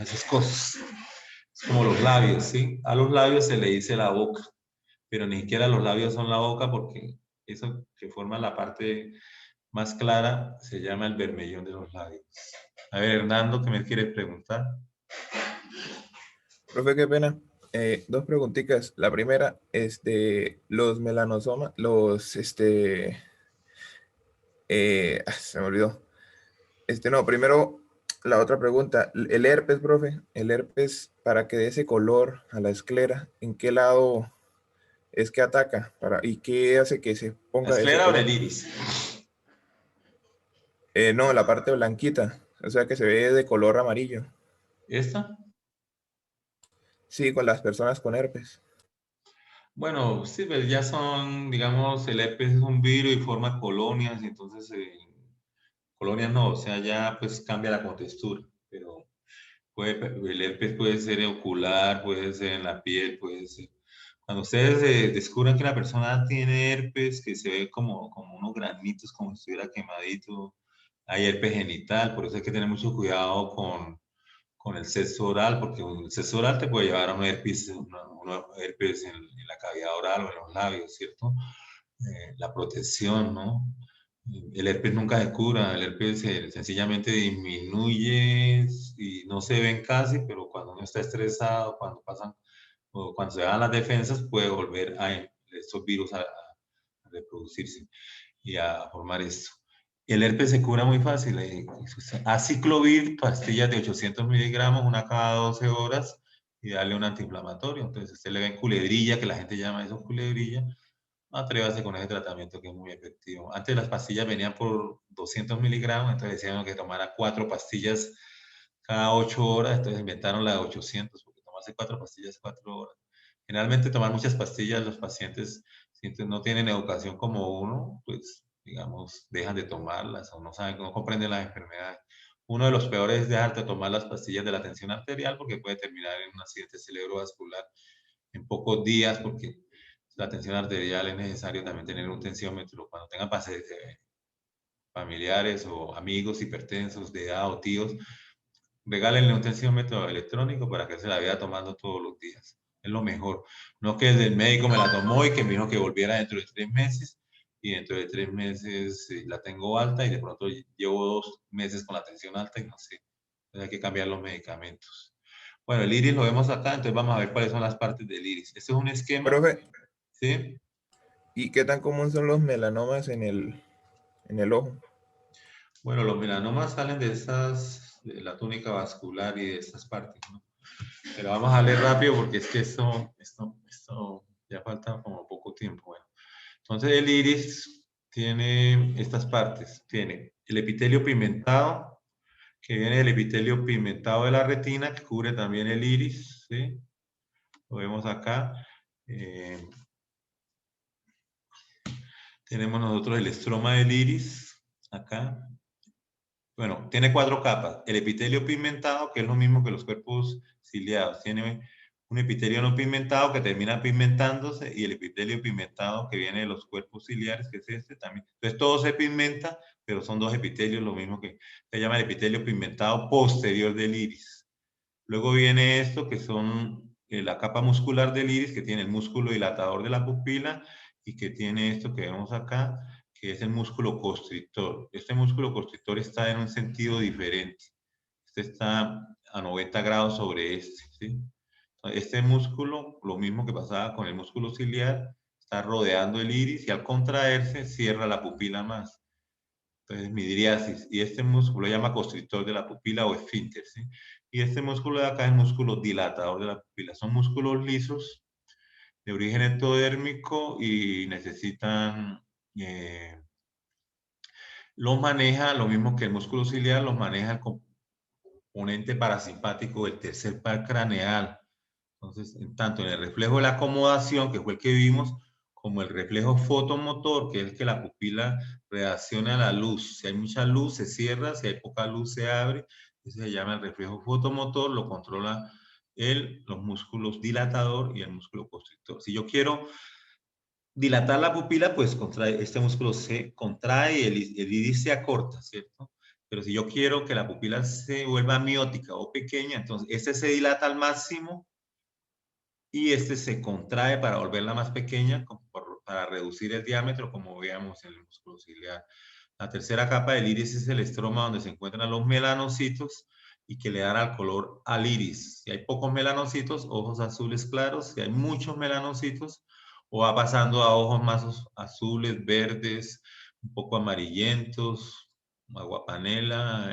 esas cosas. Es como los labios, ¿sí? A los labios se le dice la boca, pero ni siquiera los labios son la boca porque eso que forma la parte más clara se llama el bermellón de los labios. A ver, Hernando, ¿qué me quieres preguntar? Profe, qué pena. Dos preguntitas. La primera, los melanosomas, se me olvidó. No, primero, la otra pregunta. El herpes, profe, el herpes, para que dé ese color a la esclera, ¿en qué lado es que ataca? ¿Y qué hace que se ¿La ponga ese esclera o color? el iris? No, la parte blanquita, o sea que se ve de color amarillo. ¿Esta? Sí, con las personas con herpes. Bueno, sí, pues ya son, digamos, el herpes es un virus y forma colonias, y entonces colonias no, o sea, ya pues cambia la contextura, pero el herpes puede ser ocular, puede ser en la piel, puede ser. Cuando ustedes descubran que una persona tiene herpes, que se ve como unos granitos, como si estuviera quemadito, hay herpes genital, por eso hay que tener mucho cuidado con el sexo oral, porque el sexo oral te puede llevar a un herpes, una herpes en la cavidad oral o en los labios, ¿cierto? La protección, ¿no? El herpes nunca se cura, el herpes sencillamente disminuye y no se ven casi, pero cuando uno está estresado, cuando pasan, o cuando se dan las defensas, puede volver a estos virus a reproducirse y a formar esto. El herpes se cura muy fácil. Aciclovir, pastillas de 800 miligramos, una cada 12 horas, y darle un antiinflamatorio. Entonces, usted le ve en culebrilla, que la gente llama eso culebrilla, atrévase con ese tratamiento que es muy efectivo. Antes las pastillas venían por 200 miligramos, entonces decían que tomara 4 pastillas cada 8 horas, entonces inventaron la de 800, porque tomarse 4 pastillas 4 horas. Generalmente tomar muchas pastillas, los pacientes, si no tienen educación como uno, pues, digamos, dejan de tomarlas o no saben, no comprenden las enfermedades. Uno de los peores es dejar de tomar las pastillas de la tensión arterial porque puede terminar en un accidente cerebrovascular en pocos días, porque la tensión arterial es necesario también tener un tensiómetro. Cuando tengan familiares o amigos hipertensos de edad o tíos, regálenle un tensiómetro electrónico para que se la vaya tomando todos los días. Es lo mejor. No que el médico me la tomó y que me dijo que volviera dentro de 3 meses y dentro de 3 meses la tengo alta y de pronto llevo 2 meses con la tensión alta y no sé. Entonces hay que cambiar los medicamentos. Bueno, el iris lo vemos acá, entonces vamos a ver cuáles son las partes del iris. Este es un esquema, Profe, ¿sí? ¿y qué tan común son los melanomas en el ojo? Bueno, los melanomas salen de de la túnica vascular y de estas partes, ¿no? Pero vamos a leer rápido porque es que esto ya falta como poco tiempo. Bueno, entonces el iris tiene estas partes. Tiene el epitelio pigmentado, que viene del epitelio pigmentado de la retina, que cubre también el iris, ¿sí? Lo vemos acá. Tenemos nosotros el estroma del iris, acá. Bueno, tiene 4 capas. El epitelio pigmentado, que es lo mismo que los cuerpos ciliados. Tiene un epitelio no pigmentado que termina pigmentándose y el epitelio pigmentado que viene de los cuerpos ciliares, que es este también. Entonces todo se pigmenta, pero son 2 epitelios, lo mismo que se llama el epitelio pigmentado posterior del iris. Luego viene esto que son la capa muscular del iris, que tiene el músculo dilatador de la pupila y que tiene esto que vemos acá, que es el músculo constrictor. Este músculo constrictor está en un sentido diferente. Este está a 90 grados sobre este, ¿sí? Este músculo, lo mismo que pasaba con el músculo ciliar, está rodeando el iris y al contraerse cierra la pupila más. Entonces, midriasis. Y este músculo se llama constrictor de la pupila o esfínter, ¿sí? Y este músculo de acá es músculo dilatador de la pupila. Son músculos lisos de origen ectodérmico y necesitan, los maneja, lo mismo que el músculo ciliar, los maneja el componente parasimpático del tercer par craneal. Entonces, tanto en el reflejo de la acomodación, que fue el que vimos, como el reflejo fotomotor, que es que la pupila reacciona a la luz. Si hay mucha luz, se cierra, si hay poca luz, se abre. Ese se llama el reflejo fotomotor, lo controla los músculos dilatador y el músculo constrictor. Si yo quiero dilatar la pupila, pues este músculo se contrae y el iris se acorta, ¿cierto? Pero si yo quiero que la pupila se vuelva miótica o pequeña, entonces este se dilata al máximo y este se contrae para volverla más pequeña, para reducir el diámetro, como veíamos en el músculo ciliar. La tercera capa del iris es el estroma, donde se encuentran los melanocitos, y que le dan al color al iris. Si hay pocos melanocitos, ojos azules claros. Si hay muchos melanocitos, o va pasando a ojos más azules, verdes, un poco amarillentos, aguapanela,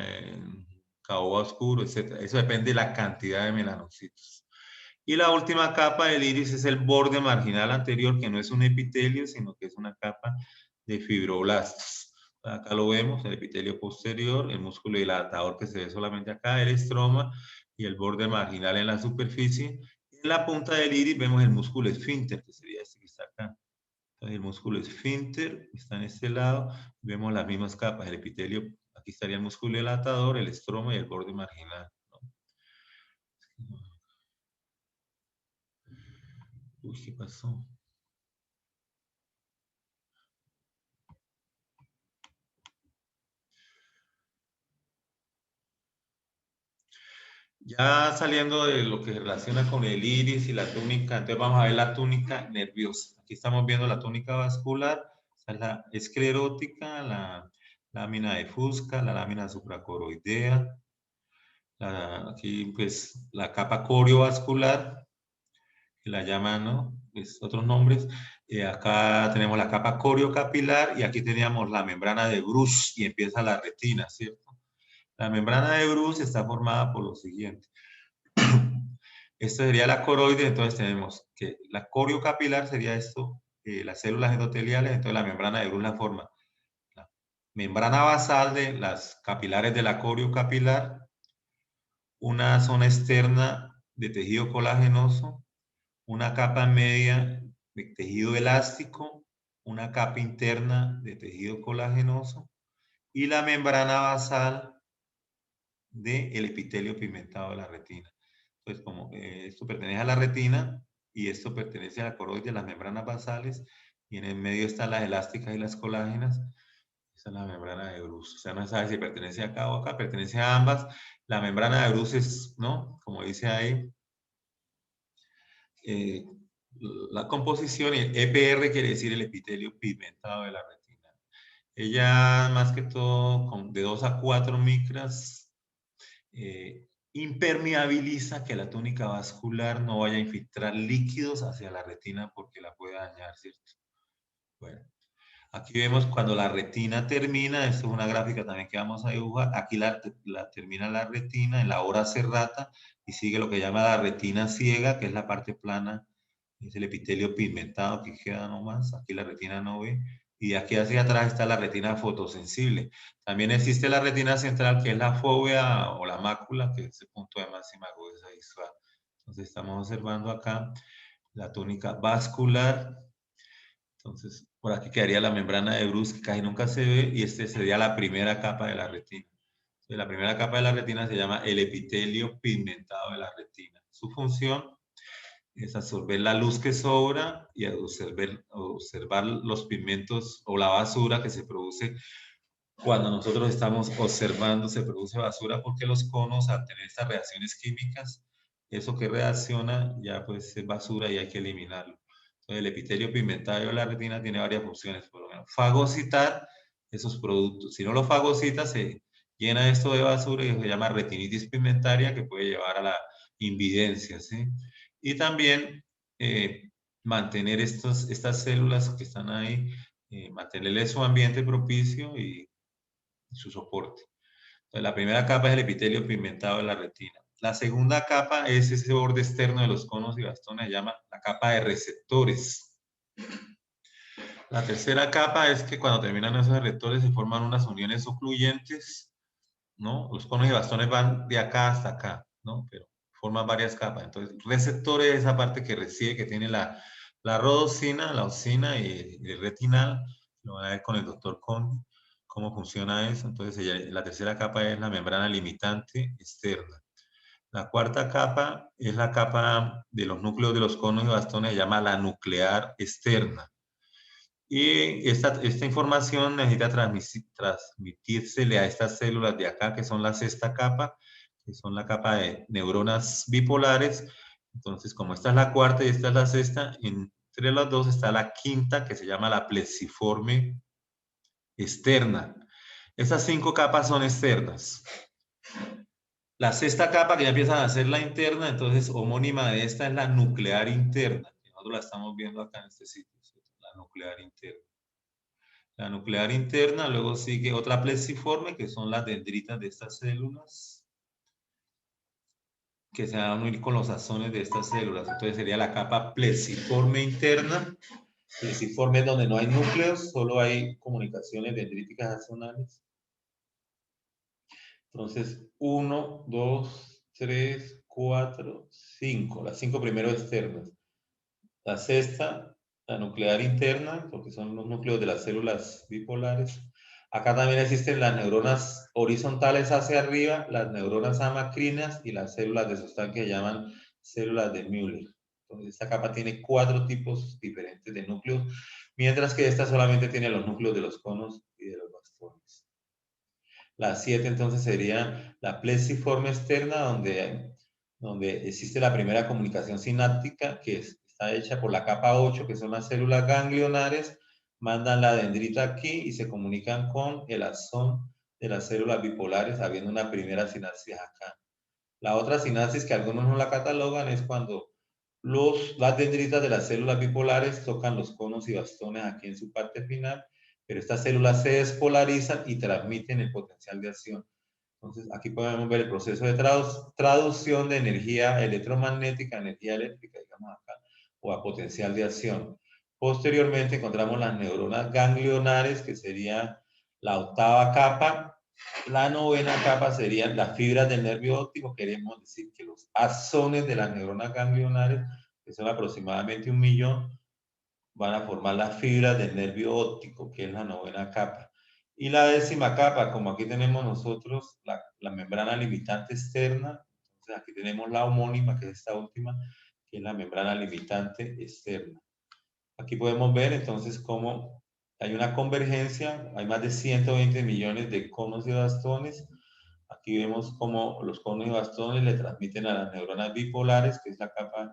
caoba oscuro, etc. Eso depende de la cantidad de melanocitos. Y la última capa del iris es el borde marginal anterior, que no es un epitelio, sino que es una capa de fibroblastos. Acá lo vemos, el epitelio posterior, el músculo dilatador que se ve solamente acá, el estroma y el borde marginal en la superficie. En la punta del iris vemos el músculo esfínter, que sería este que está acá. Entonces el músculo esfínter está en este lado. Vemos las mismas capas, el epitelio, aquí estaría el músculo dilatador, el estroma y el borde marginal, ¿no? Uy, ¿qué pasó? Ya saliendo de lo que se relaciona con el iris y la túnica, entonces vamos a ver la túnica nerviosa. Aquí estamos viendo la túnica vascular, esta es la esclerótica, la lámina de Fusca, la lámina supracoroidea, aquí pues la capa coriovascular, que la llaman, ¿no? Pues, otros nombres. Acá tenemos la capa coriocapilar y aquí teníamos la membrana de Bruch y empieza la retina, ¿cierto? La membrana de Bruch está formada por lo siguiente. Esta sería la coroide, entonces tenemos que la coriocapilar sería esto, las células endoteliales, entonces la membrana de Bruch la forma. La membrana basal de las capilares de la coriocapilar, una zona externa de tejido colagenoso, una capa media de tejido elástico, una capa interna de tejido colagenoso y la membrana basal del epitelio pigmentado de la retina. Entonces, como esto pertenece a la retina y esto pertenece a la coroide, las membranas basales, y en el medio están las elásticas y las colágenas, esa es la membrana de Bruch. O sea, no se sabe si pertenece acá o acá, pertenece a ambas. La membrana de Bruch es, ¿no? Como dice ahí, la composición, y el EPR quiere decir el epitelio pigmentado de la retina. Ella, más que todo, de 2 a 4 micras, impermeabiliza que la túnica vascular no vaya a infiltrar líquidos hacia la retina porque la puede dañar, ¿cierto? Bueno, aquí vemos cuando la retina termina, esto es una gráfica también que vamos a dibujar, aquí termina la retina en la hora serrata y sigue lo que llama la retina ciega, que es la parte plana, es el epitelio pigmentado que queda nomás, aquí la retina no ve, y aquí hacia atrás está la retina fotosensible. También existe la retina central, que es la fóvea o la mácula, que es el punto de máxima agudeza visual. Entonces estamos observando acá la túnica vascular. Entonces por aquí quedaría la membrana de Bruch, que casi nunca se ve, y este sería la primera capa de la retina. Entonces, la primera capa de la retina se llama el epitelio pigmentado de la retina. Su función es absorber la luz que sobra y observar los pigmentos o la basura que se produce cuando nosotros estamos observando. Se produce basura porque los conos, al tener estas reacciones químicas, eso que reacciona ya pues es basura y hay que eliminarlo. Entonces el epitelio pigmentado de la retina tiene varias funciones, por lo menos fagocitar esos productos. Si no lo fagocita, se llena esto de basura y se llama retinitis pigmentaria, que puede llevar a la invidencia, ¿sí? Y también mantener estas células que están ahí, mantenerles su ambiente propicio y su soporte. Entonces, la primera capa es el epitelio pigmentado de la retina. La segunda capa es ese borde externo de los conos y bastones, se llama la capa de receptores. La tercera capa es que cuando terminan esos receptores se forman unas uniones ocluyentes, ¿no? Los conos y bastones van de acá hasta acá, ¿no? Pero forman varias capas. Entonces, receptores es esa parte que recibe, que tiene la rodosina, la osina y el retinal. Lo van a ver con el doctor Conde, cómo funciona eso. Entonces, la tercera capa es la membrana limitante externa. La cuarta capa es la capa de los núcleos de los conos y bastones, se llama la nuclear externa. Y esta información necesita transmitírsele a estas células de acá, que son la sexta capa, que son la capa de neuronas bipolares. Entonces, como esta es la cuarta y esta es la sexta, entre las dos está la quinta, que se llama la plexiforme externa. Esas 5 capas son externas. La sexta capa que ya empiezan a ser la interna, entonces homónima de esta es la nuclear interna. Nosotros la estamos viendo acá en este sitio, ¿cierto? La nuclear interna. La nuclear interna, luego sigue otra plexiforme, que son las dendritas de estas células, que se van a unir con los azones de estas células. Entonces sería la capa plexiforme interna. Plexiforme es donde no hay núcleos, solo hay comunicaciones dendríticas axonales. Entonces, 1, 2, 3, 4, 5. Las 5 primero externas. La sexta, la nuclear interna, porque son los núcleos de las células bipolares. Acá también existen las neuronas horizontales hacia arriba, las neuronas amacrinas y las células de Sostan que se llaman células de Müller. Entonces, esta capa tiene 4 tipos diferentes de núcleos, mientras que esta solamente tiene los núcleos de los conos y de los bastones. La 7 entonces sería la plexiforme externa, donde existe la primera comunicación sináptica, que está hecha por la capa 8, que son las células ganglionares, mandan la dendrita aquí y se comunican con el axón de las células bipolares, habiendo una primera sinapsis acá. La otra sinapsis que algunos no la catalogan es cuando las dendritas de las células bipolares tocan los conos y bastones aquí en su parte final, pero estas células se despolarizan y transmiten el potencial de acción. Entonces, aquí podemos ver el proceso de traducción de energía electromagnética, energía eléctrica, digamos acá, o a potencial de acción. Posteriormente encontramos las neuronas ganglionares, que sería la octava capa. La novena capa serían las fibras del nervio óptico. Queremos decir que los axones de las neuronas ganglionares, que son aproximadamente 1 millón, van a formar las fibras del nervio óptico, que es la novena capa. Y la décima capa, como aquí tenemos nosotros la membrana limitante externa, entonces aquí tenemos la homónima, que es esta última, que es la membrana limitante externa. Aquí podemos ver entonces cómo hay una convergencia, hay más de 120 millones de conos y bastones. Aquí vemos cómo los conos y bastones le transmiten a las neuronas bipolares, que es la capa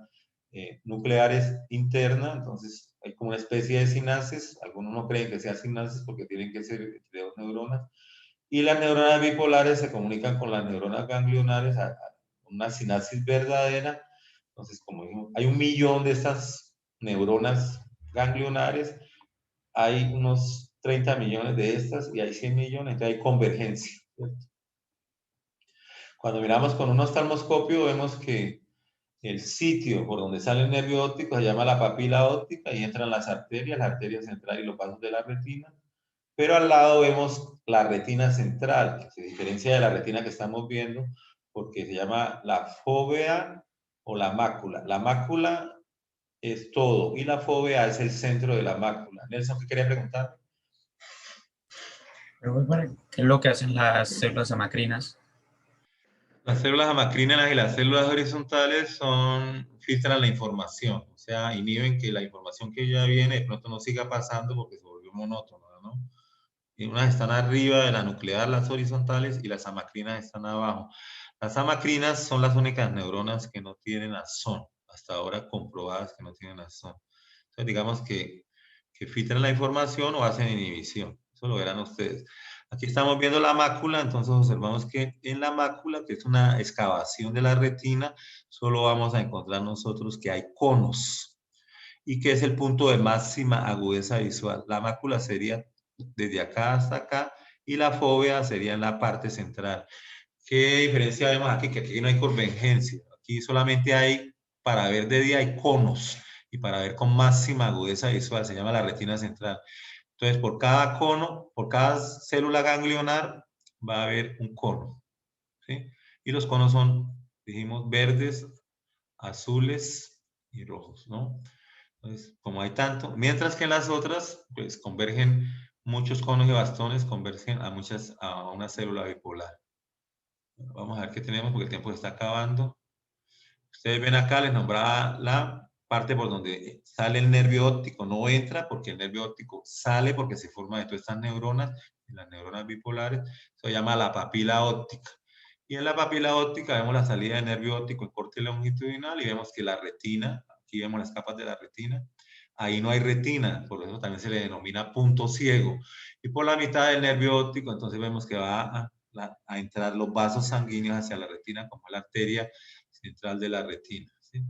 nucleares interna, entonces hay como una especie de sinapsis, algunos no creen que sea sinapsis porque tienen que ser entre dos neuronas, y las neuronas bipolares se comunican con las neuronas ganglionares a una sinapsis verdadera. Entonces, como dijimos, hay 1 millón de estas neuronas ganglionares, hay unos 30 millones de estas y hay 100 millones, entonces hay convergencia, ¿cierto? Cuando miramos con un oftalmoscopio vemos que el sitio por donde sale el nervio óptico se llama la papila óptica y entran las arterias central y los vasos de la retina. Pero al lado vemos la retina central, que se diferencia de la retina que estamos viendo porque se llama la fóvea o la mácula. La mácula es todo y la fóvea es el centro de la mácula. Nelson, ¿qué quería preguntar? ¿Qué es lo que hacen las células amacrinas? Las células amacrinas y las células horizontales filtran la información, o sea, inhiben que la información que ya viene de pronto no siga pasando porque se volvió monótono, ¿no? Y unas están arriba de la nuclear, las horizontales, y las amacrinas están abajo. Las amacrinas son las únicas neuronas que no tienen axón, hasta ahora comprobadas que no tienen axón. Entonces, digamos que filtran la información o hacen inhibición. Eso lo verán ustedes. Aquí estamos viendo la mácula, entonces observamos que en la mácula, que es una excavación de la retina, solo vamos a encontrar nosotros que hay conos y que es el punto de máxima agudeza visual. La mácula sería desde acá hasta acá y la fóvea sería en la parte central. ¿Qué diferencia vemos aquí? Que aquí no hay convergencia. Aquí solamente hay, para ver de día hay conos y para ver con máxima agudeza visual se llama la retina central. Entonces, por cada cono, por cada célula ganglionar, va a haber un cono, ¿sí? Y los conos son, dijimos, verdes, azules y rojos, ¿no? Entonces, como hay tanto, mientras que en las otras, pues convergen muchos conos y bastones, convergen a una célula bipolar. Bueno, vamos a ver qué tenemos porque el tiempo se está acabando. Ustedes ven acá, les nombraba la parte por donde sale el nervio óptico, no entra porque el nervio óptico sale porque se forma de todas estas neuronas, las neuronas bipolares, se llama la papila óptica. Y en la papila óptica vemos la salida del nervio óptico en corte longitudinal y vemos que la retina, aquí vemos las capas de la retina, ahí no hay retina, por eso también se le denomina punto ciego. Y por la mitad del nervio óptico, entonces vemos que va a entrar los vasos sanguíneos hacia la retina, como la arteria central de la retina, ¿sí?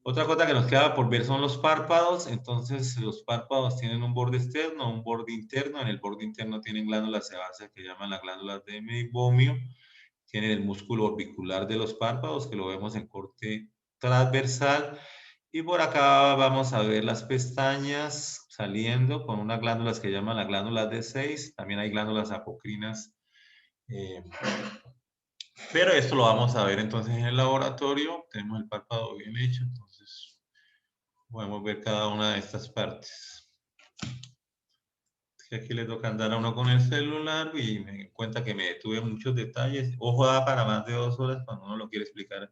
Otra cosa que nos queda por ver son los párpados. Entonces, los párpados tienen un borde externo, un borde interno. En el borde interno tienen glándulas sebáceas que llaman las glándulas de meibomio. Tienen el músculo orbicular de los párpados, que lo vemos en corte transversal. Y por acá vamos a ver las pestañas saliendo con unas glándulas que llaman las glándulas D6. También hay glándulas apocrinas. Pero esto lo vamos a ver entonces en el laboratorio. Tenemos el párpado bien hecho, entonces podemos ver cada una de estas partes. Aquí le toca andar a uno con el celular y me di cuenta que me detuve en muchos detalles. Ojo, da para más de 2 horas cuando uno lo quiere explicar.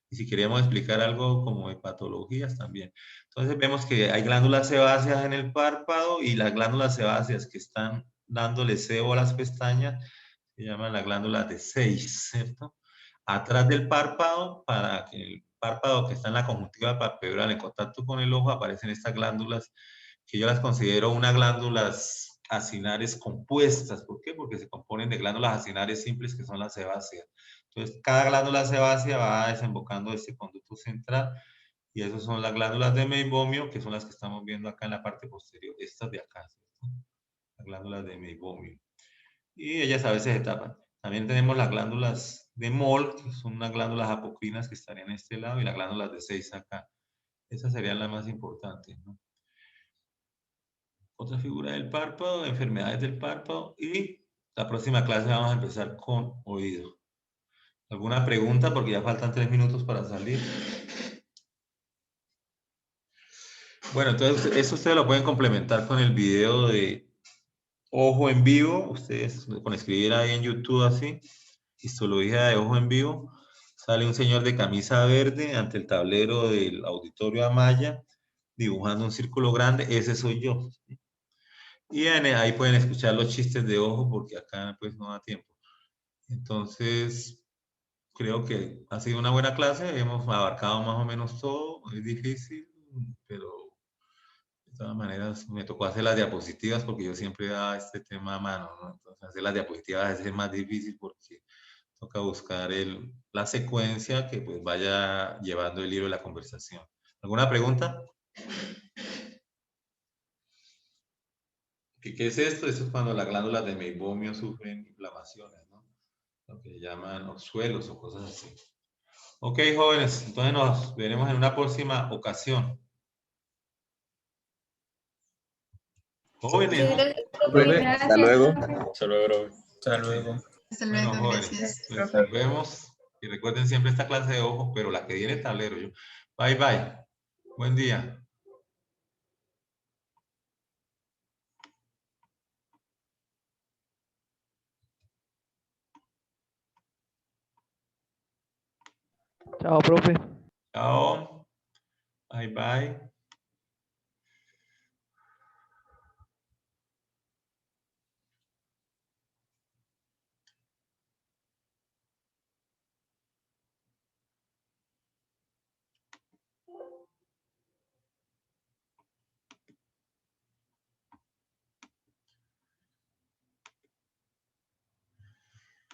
Y si queríamos explicar algo como de patologías también. Entonces vemos que hay glándulas sebáceas en el párpado y las glándulas sebáceas que están dándole sebo a las pestañas se llaman las glándulas de 6, ¿cierto? Atrás del párpado, para que el párpado que está en la conjuntiva palpebral en contacto con el ojo, aparecen estas glándulas que yo las considero unas glándulas acinares compuestas. ¿Por qué? Porque se componen de glándulas acinares simples que son las sebáceas. Entonces, cada glándula sebácea va desembocando este conducto central y esas son las glándulas de meibomio, que son las que estamos viendo acá en la parte posterior, estas de acá, ¿cierto? Las glándulas de meibomio. Y ellas a veces se tapan. También tenemos las glándulas de Moll, que son unas glándulas apocrinas que estarían en este lado, y las glándulas de 6 acá. Esas serían las más importantes, ¿no? Otra figura del párpado, enfermedades del párpado, y la próxima clase vamos a empezar con oído. ¿Alguna pregunta? Porque ya faltan 3 minutos para salir. Bueno, entonces eso ustedes lo pueden complementar con el video de ojo en vivo. Ustedes con escribir ahí en YouTube así, histología de ojo en vivo, sale un señor de camisa verde ante el tablero del auditorio Amaya, dibujando un círculo grande. Ese soy yo. Y ahí pueden escuchar los chistes de ojo porque acá pues no da tiempo. Entonces, creo que ha sido una buena clase, hemos abarcado más o menos todo, es difícil, pero de todas maneras me tocó hacer las diapositivas porque yo siempre daba este tema a mano, ¿no? Entonces hacer las diapositivas a veces es más difícil porque toca buscar la secuencia que pues vaya llevando el hilo de la conversación. ¿Alguna pregunta? ¿Qué es esto? Esto es cuando las glándulas de meibomio sufren inflamaciones, ¿no? Lo que llaman orzuelos o cosas así. Ok, jóvenes, entonces nos veremos en una próxima ocasión. Jóvenes, Muchas ¿no? gracias, Profe, Hasta luego. Gracias. Hasta luego, profe. Hasta luego. Hasta Bueno, luego, jóvenes, gracias, pues profe. nos vemos. Y recuerden siempre esta clase de ojo, pero la que viene el tablero. Bye, bye. Buen día. Chao, profe. Chao. Bye, bye.